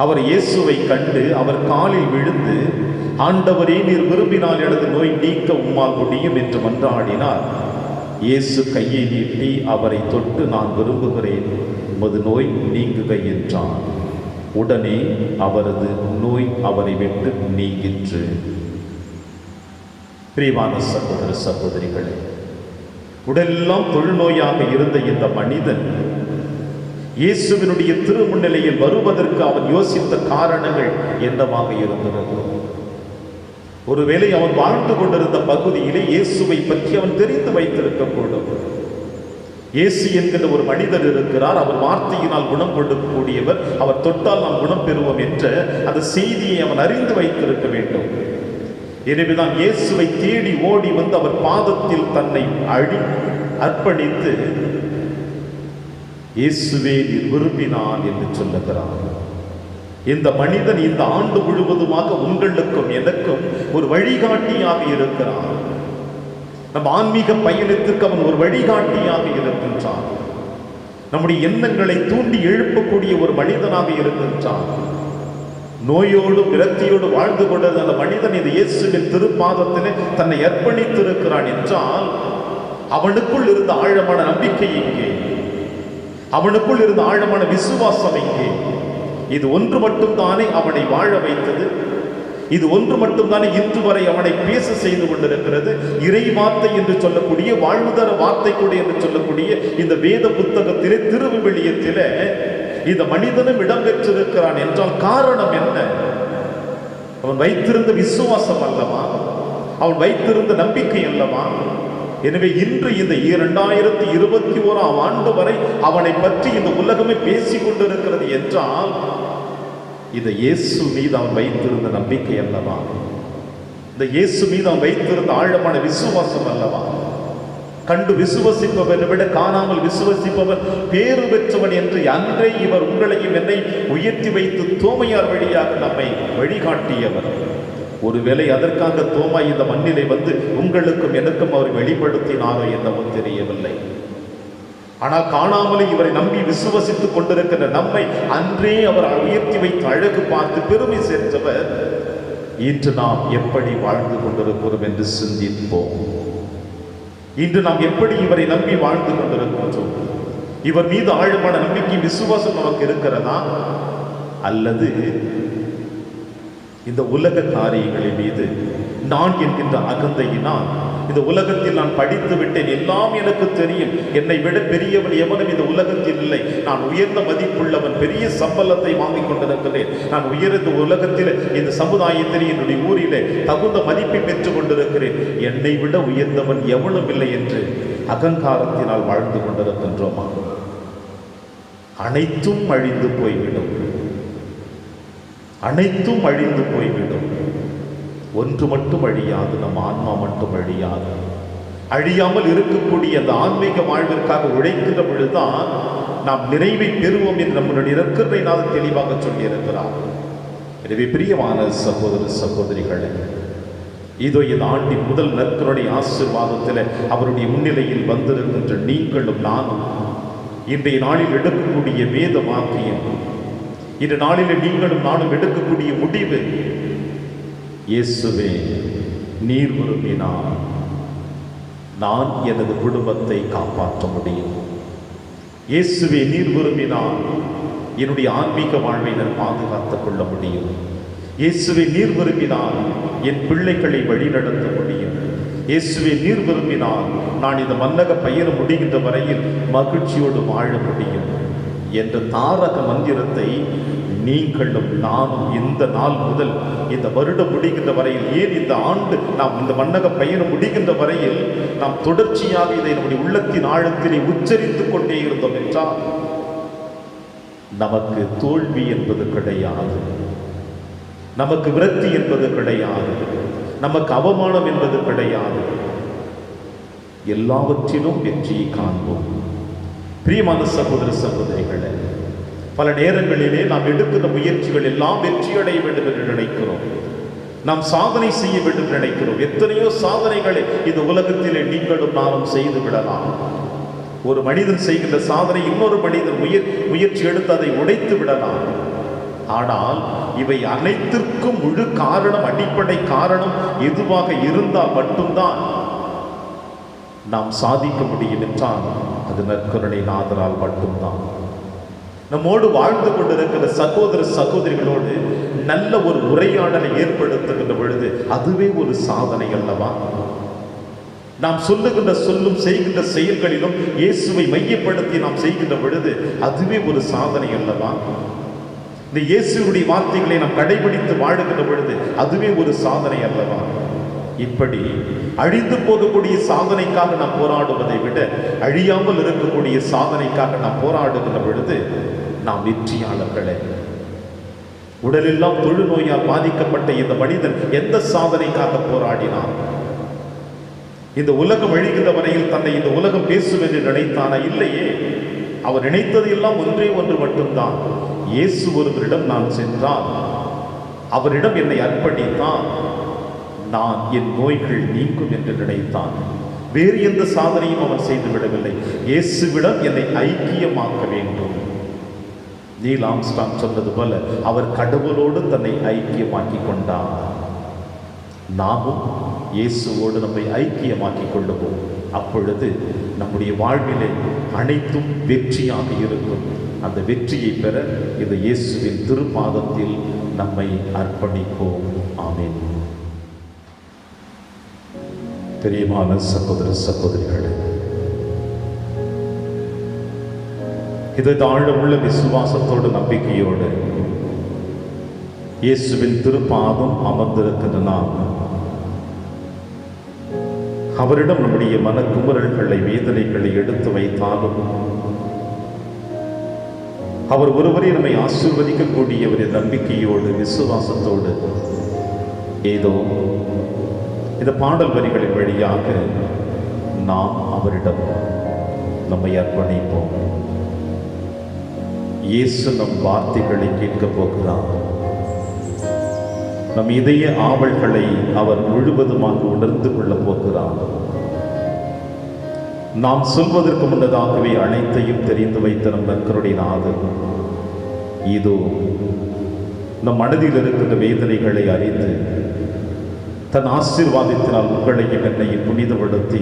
அவர் இயேசுவை கண்டு அவர் காலில் விழுந்து, ஆண்டவரே, நீர் விரும்பினால் எனது நோய் நீக்க உம்மால் முடியும் என்று மன்றாடினார். இயேசு கையை நீட்டி அவரை தொட்டு, நான் விரும்புகிறேன், உமது நோய் நீங்குக என்றார். உடனே அவரது நோய் அவரை விட்டு நீங்கிற்று. பிரியமான சகோதர சகோதரிகளே, உடலெல்லாம் தொழுநோயாக இருந்த இந்த மனிதன் இயேசுவினுடைய திருமுன்னிலையில் வருவதற்கு அவன் யோசித்த காரணங்கள் என்னவாக இருந்தது? ஒருவேளை அவன் வாழ்ந்து கொண்டிருந்த பகுதியிலே இயேசுவை பற்றி அவன் தெரிந்து வைத்திருக்கக்கூடும். இயேசு என்கிற ஒரு மனிதர் இருக்கிறார். அவர் வார்த்தையினால் குணம் கொடுக்கக்கூடியவர். அவர் தொட்டால் நாம் குணம் பெறுவோம் என்ற அந்த செய்தியை அவன் அறிந்து வைத்திருக்க வேண்டும். எனவேதான் இயேசுவை தேடி ஓடி வந்து அவர் பாதத்தில் தன்னை அர்ப்பணித்து இயேசுவே நீர் விரும்பினான் என்று சொல்லுகிறார். இந்த மனிதன் இந்த ஆண்டு முழுவதுமாக உங்களுக்கும் எனக்கும் ஒரு வழிகாட்டியாக இருக்கிறான். நம் ஆன்மீக பயணத்திற்கு அவன் ஒரு வழிகாட்டியாக இருக்கின்றான். நம்முடைய எண்ணங்களை தூண்டி எழுப்பக்கூடிய ஒரு மனிதனாக இருக்கின்றான். நோயோடு விரக்தியோடு வாழ்ந்து கொண்டது அந்த மனிதன் இந்த இயேசுவின் திருப்பாதத்திலே தன்னை அர்ப்பணித்திருக்கிறான் என்றால் அவனுக்குள் இருந்த ஆழமான நம்பிக்கை எங்கே? அவனுக்குள் இருந்த ஆழமான விசுவாசம் எங்கே? இது ஒன்று மட்டும்தானே அவனை வாழ வைத்தது. இது ஒன்று மட்டும்தானே இன்று வரை அவனை பேச செய்து கொண்டிருக்கிறது. இறை வார்த்தை என்று சொல்லக்கூடிய, வாழ்வுதர வார்த்தை கூட என்று சொல்லக்கூடிய இந்த வேத புத்தகத்திலே, திருவிவிலியத்திலே இந்த மனிதனும் இடம்பெற்றிருக்கிறான் என்றால் காரணம் என்ன? அவன் வைத்திருந்த விசுவாசம் அல்லவா? அவன் வைத்திருந்த நம்பிக்கை அல்லவா? எனவே இன்று இந்த 2021ஆம் ஆண்டு வரை அவனை பற்றி இந்த உலகமே பேசிக் கொண்டிருக்கிறது என்றால் இந்த இயேசு மீது அவன் வைத்திருந்த நம்பிக்கை அல்லவா? இந்த இயேசு மீது அவன் வைத்திருந்த ஆழமான விசுவாசம் அல்லவா? கண்டு விசுவசிப்பவனை விட காணாமல் விசுவசிப்பவன் பேறு பெற்றவன் என்று அன்றே இவர் உங்களையும் என்னை உயர்த்தி வைத்து தோமையார் வழியாக நம்மை வழிகாட்டியவர். ஒருவேளை அதற்காக தோமா இந்த மண்ணிலே வந்து உங்களுக்கும் எனக்கும் அவர் வெளிப்படுத்தினாரோ என்னவோ தெரியவில்லை. ஆனால் காணாமலே இவரை நம்பி விசுவசித்துக் கொண்டிருக்கிற நம்மை அன்றே அவர் உயர்த்தி வைத்து அழகு பார்த்து பெருமை சேர்த்தவர். இன்று நாம் எப்படி வாழ்ந்து கொண்டிருக்கிறோம் என்று சிந்திப்போம். இன்று நாம் எப்படி இவரை நம்பி வாழ்ந்து கொண்டிருக்கின்றோம்? இவர் மீது ஆழமான நம்பிக்கை விசுவாசம் நமக்கு இருக்கிறதா? அல்லது இந்த உலக காரியங்களின் மீது நான் என்கின்ற அகந்தையினால் இந்த உலகத்தில் நான் படித்து விட்டேன், எல்லாம் எனக்கு தெரியும், என்னை விட பெரியவன் எவனும் இந்த உலகத்தில் இல்லை, நான் உயர்ந்த மதிப்புள்ளவன், பெரிய சம்பளத்தை வாங்கிக் கொண்டிருக்கிறேன், நான் உயர்ந்த உலகத்தில் இந்த சமுதாயத்தில் என்னுடைய ஊரிலே தகுந்த மதிப்பை பெற்றுக் கொண்டிருக்கிறேன், என்னை விட உயர்ந்தவன் எவனும் இல்லை என்று அகங்காரத்தினால் வாழ்ந்து கொண்டிருக்கின்றோமா? அனைத்தும் அழிந்து போய்விடும். அனைத்தும் அழிந்து போய்விடும். ஒன்று மட்டும் அழியாது, நம் ஆன்மா மட்டும் அழியாது. அழியாமல் இருக்கக்கூடிய அந்த ஆன்மீக வாழ்விற்காக உழைக்கின்ற பொழுதுதான் நாம் நிறைவை பெறுவோம் என்று நம்முடைய இறக்கிறதையினால் தெளிவாக சொல்லி இருக்கிறார். எனவே பிரியமான சகோதர சகோதரிகளே, இதோ இந்த ஆண்டின் முதல் நற்கருணை ஆசீர்வாதத்தில் அவருடைய முன்னிலையில் வந்திருக்கின்ற நீங்களும் நானும் இன்றைய நாளில் எடுக்கக்கூடிய வேத வாக்கியம், இந்த நாளில் நீங்களும் நானும் எடுக்கக்கூடிய முடிவு, இயேசுவே நீர் விரும்பினார் நான் எனது குடும்பத்தை காப்பாற்ற முடியும். இயேசுவே நீர் விரும்பினார் என்னுடைய ஆன்மீக வாழ்வை நான் பாதுகாத்துக் கொள்ள முடியும். இயேசுவே நீர் விரும்பினார் என் பிள்ளைகளை வழிநடத்த முடியும். இயேசுவே நீர் விரும்பினார் நான் இந்த மன்னக பயணம் முடிகின்ற வரையில் மகிழ்ச்சியோடு வாழ முடியும் என்ற தாரக மந்திரத்தை நீங்களும் நானும் இந்த நாள் முதல் இந்த வருடம் முடிகின்ற வரையில், ஏன் இந்த ஆண்டு நாம் இந்த மன்னக பயணம் முடிகின்ற வரையில் நாம் தொடர்ச்சியாக இதை நம்முடைய உள்ளத்தின் ஆழத்திலே உச்சரித்துக் கொண்டே இருந்தோம் என்றால் நமக்கு தோல்வி என்பது கிடையாது, நமக்கு விரக்தி என்பது கிடையாது, நமக்கு அவமானம் என்பது கிடையாது. எல்லாவற்றிலும் வெற்றியை காண்போம். பிரியமான சகோதர சகோதரிகளே, பல நேரங்களிலே நாம் எடுக்கிற முயற்சிகள் எல்லாம் வெற்றியடைய வேண்டும் என்று நினைக்கிறோம். நாம் சாதனை செய்ய வேண்டும் என்று நினைக்கிறோம். எத்தனையோ சாதனைகளை இந்த உலகத்திலே நீங்களும் நானும் செய்து விடலாம். ஒரு மனிதன் செய்கின்ற சாதனை இன்னொரு மனிதன் முயற்சி எடுத்து அதை உடைத்து விடலாம். ஆனால் இவை அனைத்திற்கும் முழு காரணம், அடிப்படை காரணம் எதுவாக இருந்தால் மட்டும்தான் நாம் சாதிக்க முடியும் என்றால் அது நற்கருணை நாதரால் மட்டும்தான். நம்மோடு வாழ்ந்து கொண்டிருக்கிற சகோதர சகோதரிகளோடு நல்ல ஒரு உரையாடலை ஏற்படுத்துகின்ற பொழுது அதுவே ஒரு சாதனை அல்லவா? நாம் சொல்லுகின்ற சொல்லும் செய்கின்ற செயல்களிலும் இயேசுவை மையப்படுத்தி நாம் செய்கின்ற பொழுது அதுவே ஒரு சாதனை அல்லவா? இந்த இயேசுடைய வார்த்தைகளை நாம் கடைபிடித்து வாழுகின்ற பொழுது அதுவே ஒரு சாதனை அல்லவா? இப்படி அழிந்து போகக்கூடிய சாதனைக்காக நாம் போராடுவதை விட அழியாமல் இருக்கக்கூடிய சாதனைக்காக நாம் போராடுகிற பொழுது நாம் வெற்றியாளர்களே. உடலெல்லாம் தொழுநோயால் பாதிக்கப்பட்ட இந்த மனிதன் எந்த சாதனைக்காக போராடினான்? இந்த உலகம் அழிகிற வரையில் தன்னை இந்த உலகம் பேசும் என்று நினைத்தானா? இல்லையே. அவர் நினைத்தது எல்லாம் ஒன்றே ஒன்று மட்டும்தான். இயேசு ஒருவரிடம் நான் சென்றால், அவரிடம் என்னை அர்ப்பணித்தான், நான் என் நோய்கள் நீங்கும் என்று நினைத்தான். வேறு எந்த சாதனையும் அவன் செய்து விடவில்லை. இயேசுவிடம் என்னை ஐக்கியமாக்க வேண்டும். நீல் ஆம்ஸ்ட்ராங் சொன்னது போல அவர் கடவுளோடு தன்னை ஐக்கியமாக்கி கொண்டார். நாமும் இயேசுவோடு நம்மை ஐக்கியமாக்கி கொள்ளுவோம். அப்பொழுது நம்முடைய வாழ்விலே அனைத்தும் வெற்றியாக இருக்கும். அந்த வெற்றியை பெற இந்த இயேசுவின் திருப்பாதத்தில் நம்மை அர்ப்பணிப்போம். ஆமென். பிரியமான சகோதர சகோதரிகளே, இது தாழமுள்ள விசுவாசத்தோடு நம்பிக்கையோடு இயேசுவின் திருப்பாதம் அமர்ந்திருக்கின்ற நாம் அவரிடம் நம்முடைய மனக்குமுறல்களை, வேதனைகளை எடுத்து வைத்தாலும் அவர் ஒருவரை நம்மை ஆசீர்வதிக்கக்கூடியவரின் நம்பிக்கையோடு விசுவாசத்தோடு ஏதோ இந்த பாடல் வரிகளின் வழியாக நாம் அவரிடம் நம்மை அர்ப்பணிப்போம். இயேசு நம் வார்த்தைகளை கேட்கப் போகிறார். நம் இதய ஆவல்களை அவர் முழுவதுமாக உணர்ந்து கொள்ளப் போகிறார். நாம் சொல்வதற்கு முன்னதாகவே அனைத்தையும் தெரிந்து வைத்த நம் கர்த்தருடைய நாதன் இதோ நம் மனதில் இருக்கின்ற வேதனைகளை அறிந்து தன் ஆசீர்வாதத்தினால் உங்களையும் என்னையும் புனிதப்படுத்தி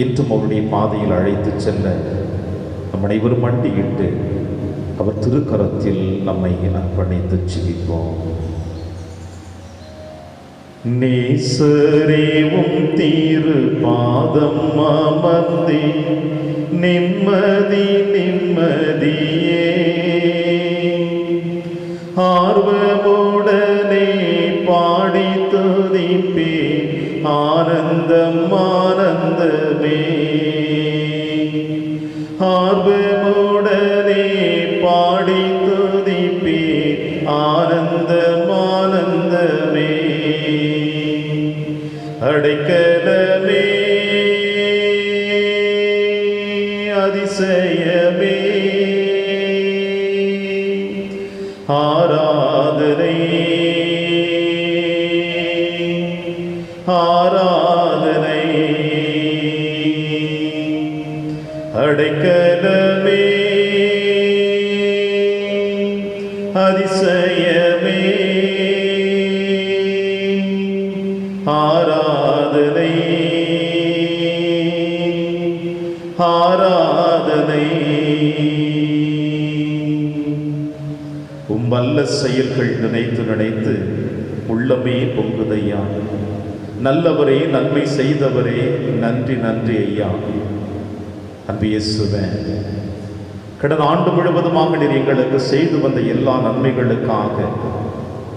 இன்றும் அவருடைய பாதையில் அழைத்து செல்ல நம் அனைவரும் மண்டியிட்டு அவர் திருக்கரத்தில் நம்மை அர்ப்பணித்து ஜெபிப்போம். நேசரேவும் தீரு பாதம் அமர்ந்தே நிம்மதி நிம்மதியே ஆர்வமுடனே பாடி துதிப்பே ஆனந்தம் ஆனந்தமே ஆர்வமுடனே பாடி துதிப்பே ஆனந்தம் ஆனந்தமே அடைக்கலமே அதிசயமே ஆராதனை ஆராதனை அடைக்கலமே அதிசயமே ஆராதனை ஆராதனை வல்ல செயல்கள் நினைத்து நினைத்து உள்ளமே பொங்குதையா. நல்லவரே, நன்மை செய்தவரே, நன்றி நன்றி ஐயா. அன்பு இயேசுவே, கடந்த ஆண்டு முழுவதுமாக நீர் எங்களுக்கு செய்து வந்த எல்லா நன்மைகளுக்காக,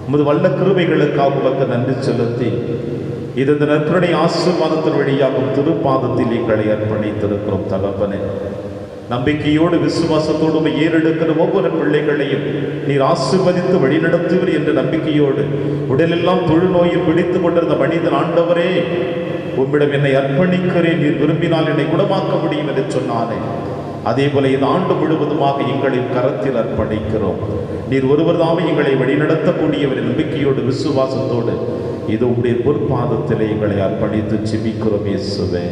உமது வல்ல கிருபைகளுக்காக உமக்கு நன்றி செலுத்தி இது இந்த நற்கருணை ஆசீர்வாதத்தின் வழியாகும் திருப்பாதத்தில் எங்களை அர்ப்பணித்திருக்கிறோம். தகப்பனே, நம்பிக்கையோடு விசுவாசத்தோடு ஏறெடுக்கிற ஒவ்வொரு பிள்ளைகளையும் நீர் ஆசீர்வதித்து வழிநடத்துவீர் என்ற நம்பிக்கையோடு உடலெல்லாம் தொழுநோயில் பிடித்துக் கொண்டிருந்த மனிதன், ஆண்டவரே உம்மிடம் என்னை அர்ப்பணிக்கிறேன், நீர் விரும்பினால் என்னை குணமாக்க முடியும் என்று சொன்னானே, அதே போல இந்த ஆண்டு முழுவதுமாக எங்களின் கரத்தில் அர்ப்பணிக்கிறோம். நீர் ஒருவர் தாமே எங்களை வழிநடத்தக்கூடியவரின் நம்பிக்கையோடு விசுவாசத்தோடு இது உம்முடைய பொற்பாதத்திலே எங்களை அர்ப்பணித்து ஜெபிக்கிறோம். இயேசுவே,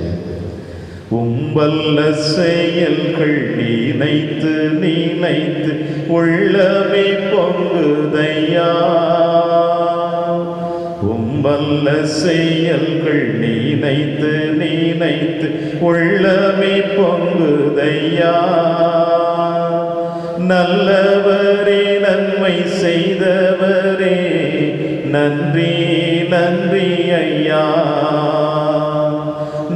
உம்பல்ல செயல்கள் நினைத்து நினைத்து உள்ளமே பொங்குதையா. உம்பல்ல செயல்கள் நினைத்து நினைத்து உள்ளமே பொங்குதையா. நல்லவரே, நன்மை செய்தவரே, நன்றி நன்றி ஐயா.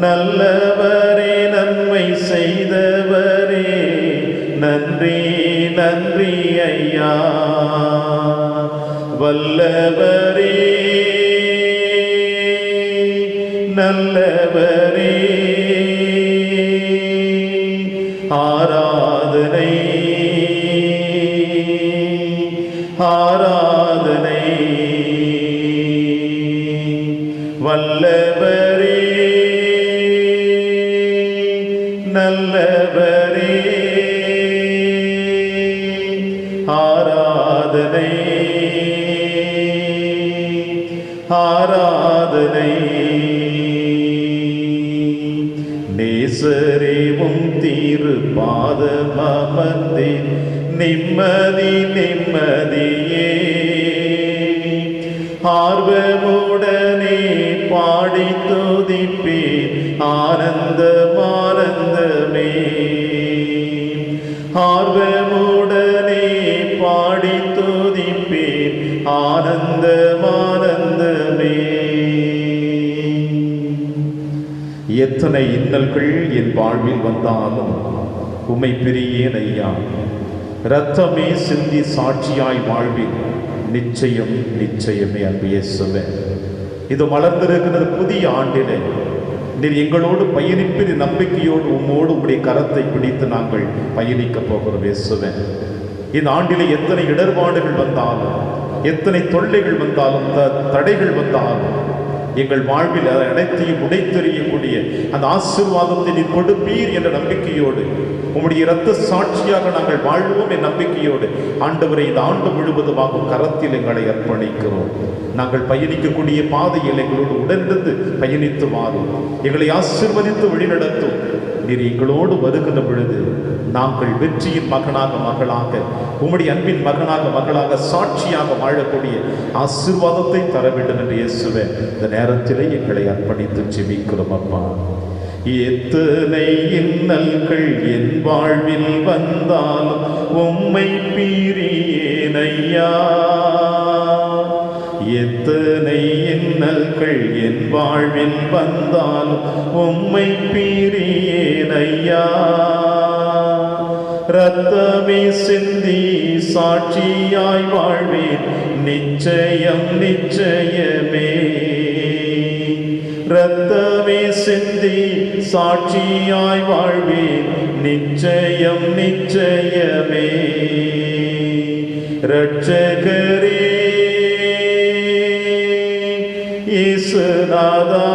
நல்லவரே, நன்மை செய்தவரே, நன்றி நன்றி ஐயா. வல்லவரே, நல்லவரே ஆராதனை ஆராதனை வல்லவரே நல்லவரே ஆராதனை ஆராதனை நேசரேவும் தீரு பாதமமர்ந்தே நிம்மதி நிம்மதியே ஆர்வமுடனே பாடி துதிப்பேன் ஆனந்தம் ஆனந்தமே ஆர்வமுடனே பாடி துதிப்பேன் ஆனந்தம் ஆனந்தமே. எத்தனை இன்னல்கள் என் வாழ்வில் வந்தாலும் உம்மை பிரியேன் ஐயா. இரத்தமே சிந்தி சாட்சியாய் வாழ்வில் நிச்சயம் நிச்சயமே அன்பு இயேசுவே. இது மலர்ந்திருக்கிறது புதிய ஆண்டிலே நீர் எங்களோடு பயணிப்பது நம்பிக்கையோடு உம்மோடு உடைய கரத்தை பிடித்து நாங்கள் பயணிக்க போகிறோம் இயேசுவே. இந்த ஆண்டிலே எத்தனை இடர்பாடுகள் வந்தாலும் எத்தனை தொல்லைகள் வந்தாலும் தடைகள் வந்தாலும் எங்கள் வாழ்வில் அனைத்தையும் உடைத்தெறியக்கூடிய அந்த ஆசீர்வாதத்தை நீர் கொடுப்பீர் என்ற நம்பிக்கையோடு உம்முடைய இரத்த சாட்சியாக நாங்கள் வாழ்வோம் என் நம்பிக்கையோடு ஆண்டவரை இந்த ஆண்டு முழுவதுமாக கரத்தில் எங்களை அர்ப்பணிக்கிறோம். நாங்கள் பயணிக்கக்கூடிய பாதையில் எங்களோடு உடனிருந்து பயணித்து வாரும், எங்களை ஆசீர்வதித்து வழிநடத்தும். நீர் எங்களோடு வருகின்ற பொழுது நாங்கள் வெற்றியின் மகனாக மகளாக உம்முடைய அன்பின் மகனாக மகளாக சாட்சியாக வாழக்கூடிய ஆசீர்வாதத்தை தர வேண்டும் என்று இயேசுவே இந்த நேரத்திலே எங்களை அர்ப்பணித்து ஜெபிக்கிறோம் அப்பா. எத்தனை இன்னல்கள் என் வாழ்வில் வந்தாலும் உம்மை பிரியேன் ஐயா. எத்தனை இன்னல்கள் என் வாழ்வில் வந்தாலும் உம்மை பிரியேன் ஐயா. இரத்தமே சிந்தி சாட்சியாய் வாழ்வேன் நிச்சயம் நிச்சயமே. இரத்தமே சிந்தி சாட்சியாய் வாழ்வேன் நிச்சயம் நிச்சயமே. இரட்சகரே இயேசுநாதா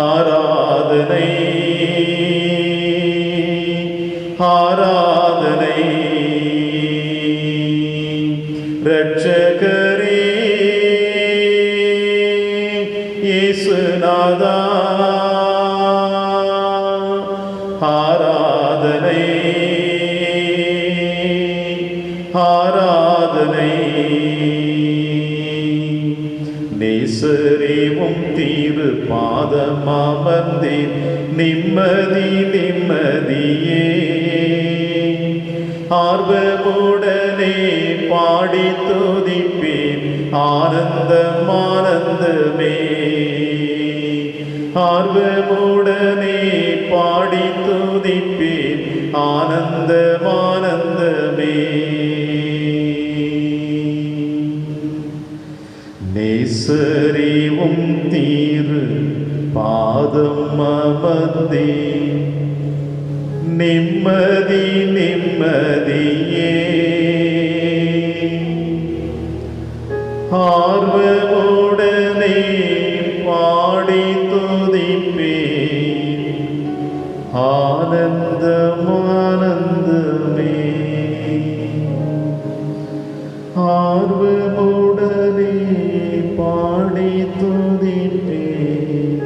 ஆராதனை ஆராதனை. இரட்சகரே இயேசுநாதா ஆராதனை ஆராதனை. நேசரேவும் தீரு பாதமமர்ந்தேன் நிம்மதி நிம்மதியே ஆர்வமுடனே பாடி துதிப்பேன் ஆனந்தம் ஆனந்தமே. ஆர்வமுடனே பாடி துதிப்பேன் ஆனந்தம் ஆனந்தமே. நேசரேவும் தீரு பாதம் அமர்ந்தே நிம்மதி நிம்மதியே ஆர்வமுடனே பாடி துதிப்பேன் ஆனந்தம் ஆனந்தமே. ஆர்வமுடனே பாடி துதிப்பேன்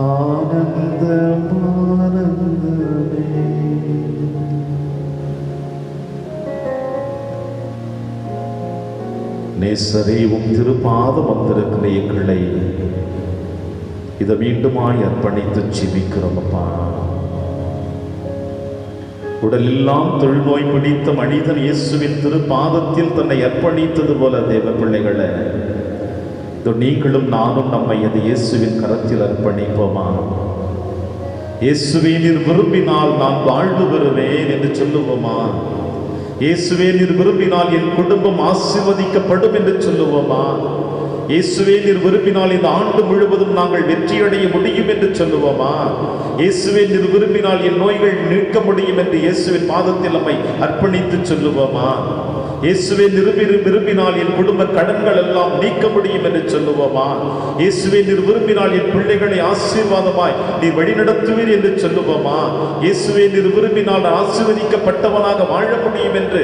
ஆனந்தம் ஆனந்தமே. நேசரேவும் திருப்பாதம் வந்திருக்கிற எங்களை இதை மீண்டுமாய் அர்ப்பணித்து ஜெபிக்கிறோம் அப்பா. உடலெல்லாம் தொழுநோய் பிடித்த மனிதன் இயேசுவின் திருப்பாதத்தில் தன்னை அர்ப்பணித்தது போல தேவ பிள்ளைகளை நீங்களும் நானும் நம்மை அது இயேசுவின் கரத்தில் அர்ப்பணிப்போமா? இயேசுவை நீர் விரும்பினால் நான் வாழ்வு பெறுவேன் என்று சொல்லுவோமா? இயேசுவே நீர் விரும்பினால் என் குடும்பம் ஆசீர்வதிக்கப்படும் என்று சொல்லுவோமா? இயேசுவே நீர் விரும்பினால் இந்த ஆண்டு முழுவதும் நாங்கள் வெற்றியடைய முடியும் என்று சொல்லுவோமா? இயேசுவே நீர் விரும்பினால் என் நோய்கள் நீக்க முடியும் என்று இயேசுவின் பாதத்தில் நம்மை அர்ப்பணித்து சொல்லுவோமா? இயேசுவே விரும்பினால் என் குடும்ப கடன்கள் எல்லாம் நீக்க முடியும் என்று சொல்லுவோமா? இயேசுவே நீர் விரும்பினால் என் பிள்ளைகளை ஆசீர்வாதமாய் நீர் வழிநடத்துவீர் என்று சொல்லுவோமா? இயேசுவே நீர் விரும்பினால் ஆசீர்வதிக்கப்பட்டவனாக வாழ முடியும் என்று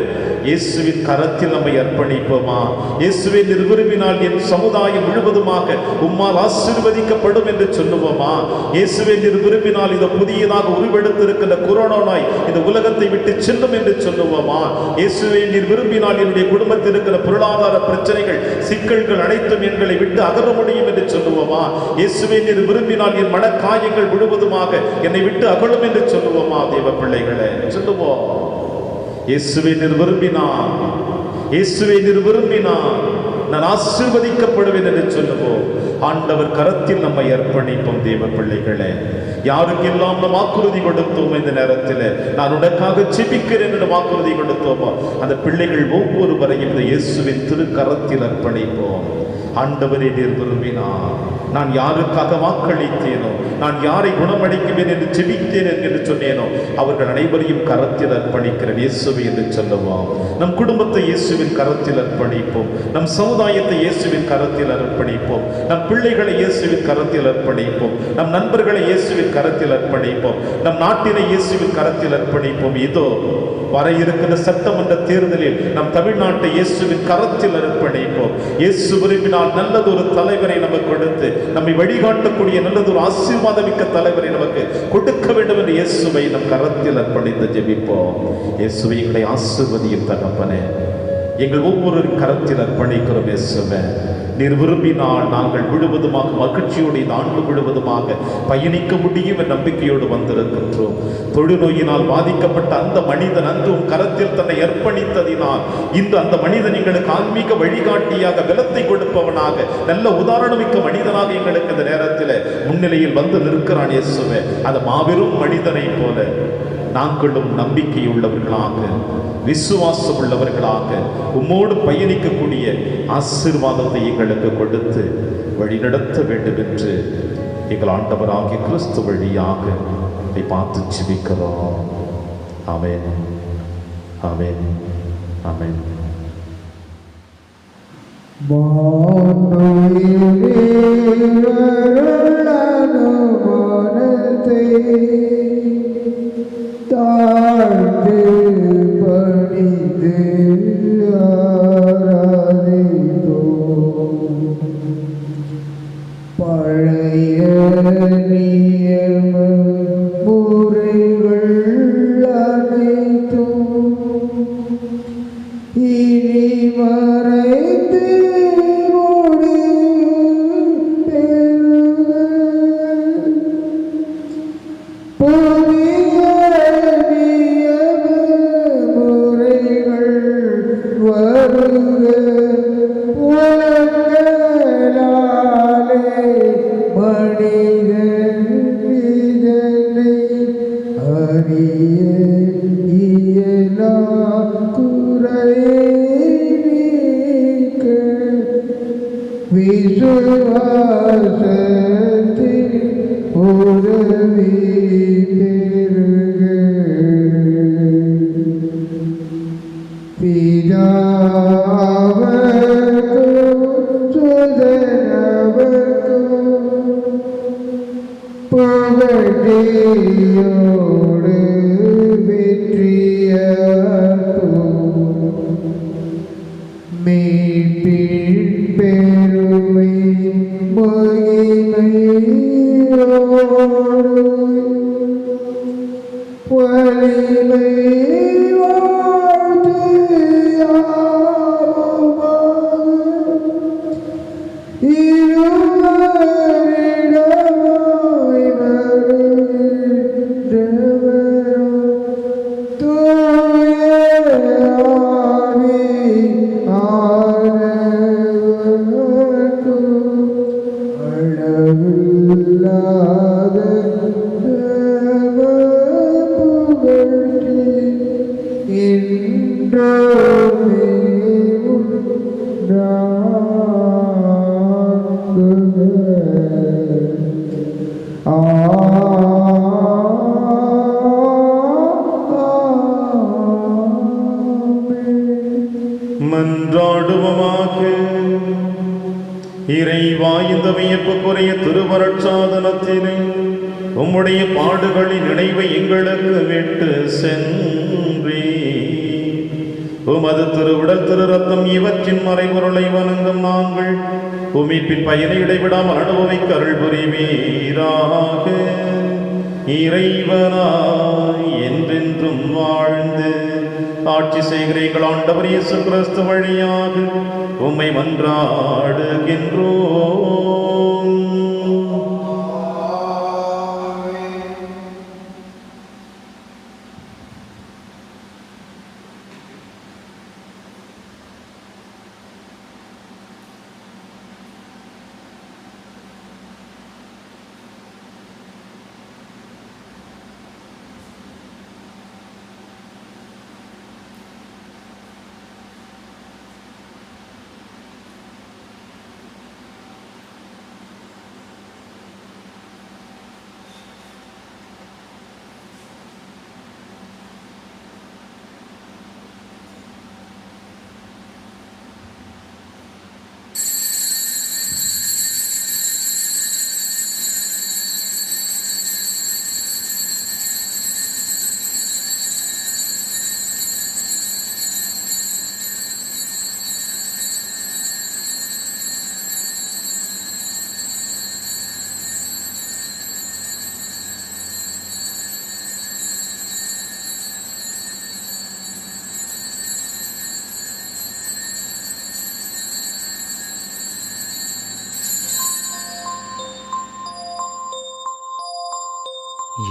இயேசுவின் கரத்தில் நம்மை அர்ப்பணிப்போமா? இயேசுவே நீர் விரும்பினால் என் சமுதாயம் முழுவதுமாக உம்மால் ஆசீர்வதிக்கப்படும் என்று சொல்லுவோமா? இயேசுவே நீர் விரும்பினால் இந்த புதியதாக உருவெடுத்திருக்கின்ற கொரோனா நோய் இந்த உலகத்தை விட்டு செல்லும் என்று சொல்லுவோமா? இயேசுவே நீர் விரும்பினால் என்னுடைய குடும்பத்தில் இருக்கிற பொருளாதார பிரச்சனைகள் சிக்கல்கள் அனைத்தும் எங்களை விட்டு அகற முடியும் என்று சொல்லுவோமா? இயேசுவே நீர் விரும்பினால் என் மனக்காயங்கள் முழுவதுமாக என்னை விட்டு அகலும் என்று சொல்லுவோமா? தேவ பிள்ளைகளே சொல்லுவோம். இயேசுவே நீர் விரும்பினார், இயேசுவே நீர் விரும்பினார் நான் ஆசீர்வதிக்கப்படுவேன் என்று சொல்லுவோம். ஆண்டவர் கரத்தில் நம்மை அர்ப்பணிப்போம். தேவ பிள்ளைகளே, யாருக்கெல்லாம் நாம் வாக்குறுதி கொடுத்தோம் இந்த நேரத்தில் நான் உனக்காக ஜெபிக்கிறேன் என்று வாக்குறுதி கொடுத்தோமோ அந்த பிள்ளைகள் ஒவ்வொருவரையும் இந்த இயேசுவின் திருக்கரத்தில் அர்ப்பணிப்போம். ஆண்டவரே நீர் விரும்பினார் நான் யாருக்காக வாக்களித்தேனோ, நான் யாரை குணமடைக்குவேன் என்று ஜெபித்தேன் என்று சொன்னேனோ அவர்கள் அனைவரையும் கரத்தில் அர்ப்பணிக்கிறேன் இயேசுவை என்று சொல்லுவோம். நம் குடும்பத்தை இயேசுவின் கரத்தில் அர்ப்பணிப்போம். நம் சமுதாயத்தை இயேசுவின் கரத்தில் அர்ப்பணிப்போம். நம் பிள்ளைகளை இயேசுவின் கரத்தில் அர்ப்பணிப்போம். நம் நண்பர்களை இயேசுவின் கரத்தில் அர்ப்பணிப்போம். நம் நாட்டினை இயேசுவின் கரத்தில் அர்ப்பணிப்போம். இதோ வர இருக்கிற சட்டமன்ற தேர்தலில் நம் தமிழ்நாட்டை இயேசுவின் கரத்தில் அர்ப்பணிப்போம். இயேசு விரும்பினால் நல்லதொரு தலைவரை நமக்கு கொடுத்து நம்மை வழிகாட்டக்கூடிய நல்லதொரு ஆசீர்வாதமிக்க தலைவரை நமக்கு கொடுக்க வேண்டும் என்று இயேசுவை நம் கரத்தில் அர்ப்பணித்து ஜெபிப்போம். இயேசுவை எங்களை ஆசீர்வதியும் தகப்பனே, எங்கள் ஒவ்வொரு கரத்தில் அர்ப்பணிக்கிறோம். இயேசுவே நீர் விரும்பினால் நாங்கள் முழுவதுமாக மகிழ்ச்சியோடு இந்த ஆண்டு முழுவதுமாக பயணிக்க முடியும் என்ற நம்பிக்கையோடு வந்திருக்கின்றோம். தொழுநோயினால் பாதிக்கப்பட்ட அந்த மனிதன் அன்றும் கரத்தில் தன்னை அர்ப்பணித்ததினால் இன்று அந்த மனிதன் எங்களுக்கு ஆன்மீக வழிகாட்டியாக பலத்தை கொடுப்பவனாக நல்ல உதாரணமிக்க மனிதனாக எங்களுக்கு இந்த நேரத்தில் முன்னிலையில் வந்து நிற்கிறான். இயேசுவே அந்த மாபெரும் மனிதனை போல நாங்களும் நம்பிக்கையுள்ளவர்களாக விசுவாசம் உள்ளவர்களாக உம்மோடு பயணிக்கக்கூடிய ஆசீர்வாதத்தை எங்களுக்கு கொடுத்து வழிநடத்த வேண்டும் என்று எங்கள் ஆண்டவராகிய கிறிஸ்து வழியாக இதை பார்த்து ஜெபிக்கிறோம். ஆமென், ஆமென், ஆமென். தாழ்ந்து பணிந்து ஆராதித்தோம். பழைய நியம முறைகள் அனைத்தும் இனி மறைந்து என்றும் இறைவா, இந்த வியப்புக்குரிய திருவருட்சாதனத்தினை உம்முடைய பாடுகளின் நினைவை எங்களுக்கு விட்டு சென்றே. உமது திருவுடல் திரு ரத்தம் இவற்றின் மறைபொருளை வணங்கும் நாங்கள் உமீட்பின் பயனை இடைவிடாமல் அனுபவிக்க அருள் புரிவீராக. இறைவனாய் என்றென்றும் வாழ்ந்து ஆட்சி செய்கிற எங்கள் ஆண்டவர் இயேசு கிறிஸ்து வழியாக உம்மை மன்றாடுகின்றோம்.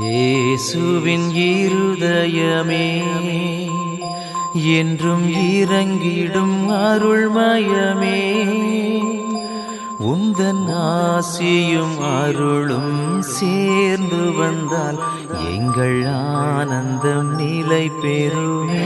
இயேசுவின் இருதயமே என்றும் இறங்கிடும் அருள்மயமே, உந்தன் ஆசியும் அருளும் சேர்ந்து வந்தால் எங்கள் ஆனந்தம் நிலை பெறுமே.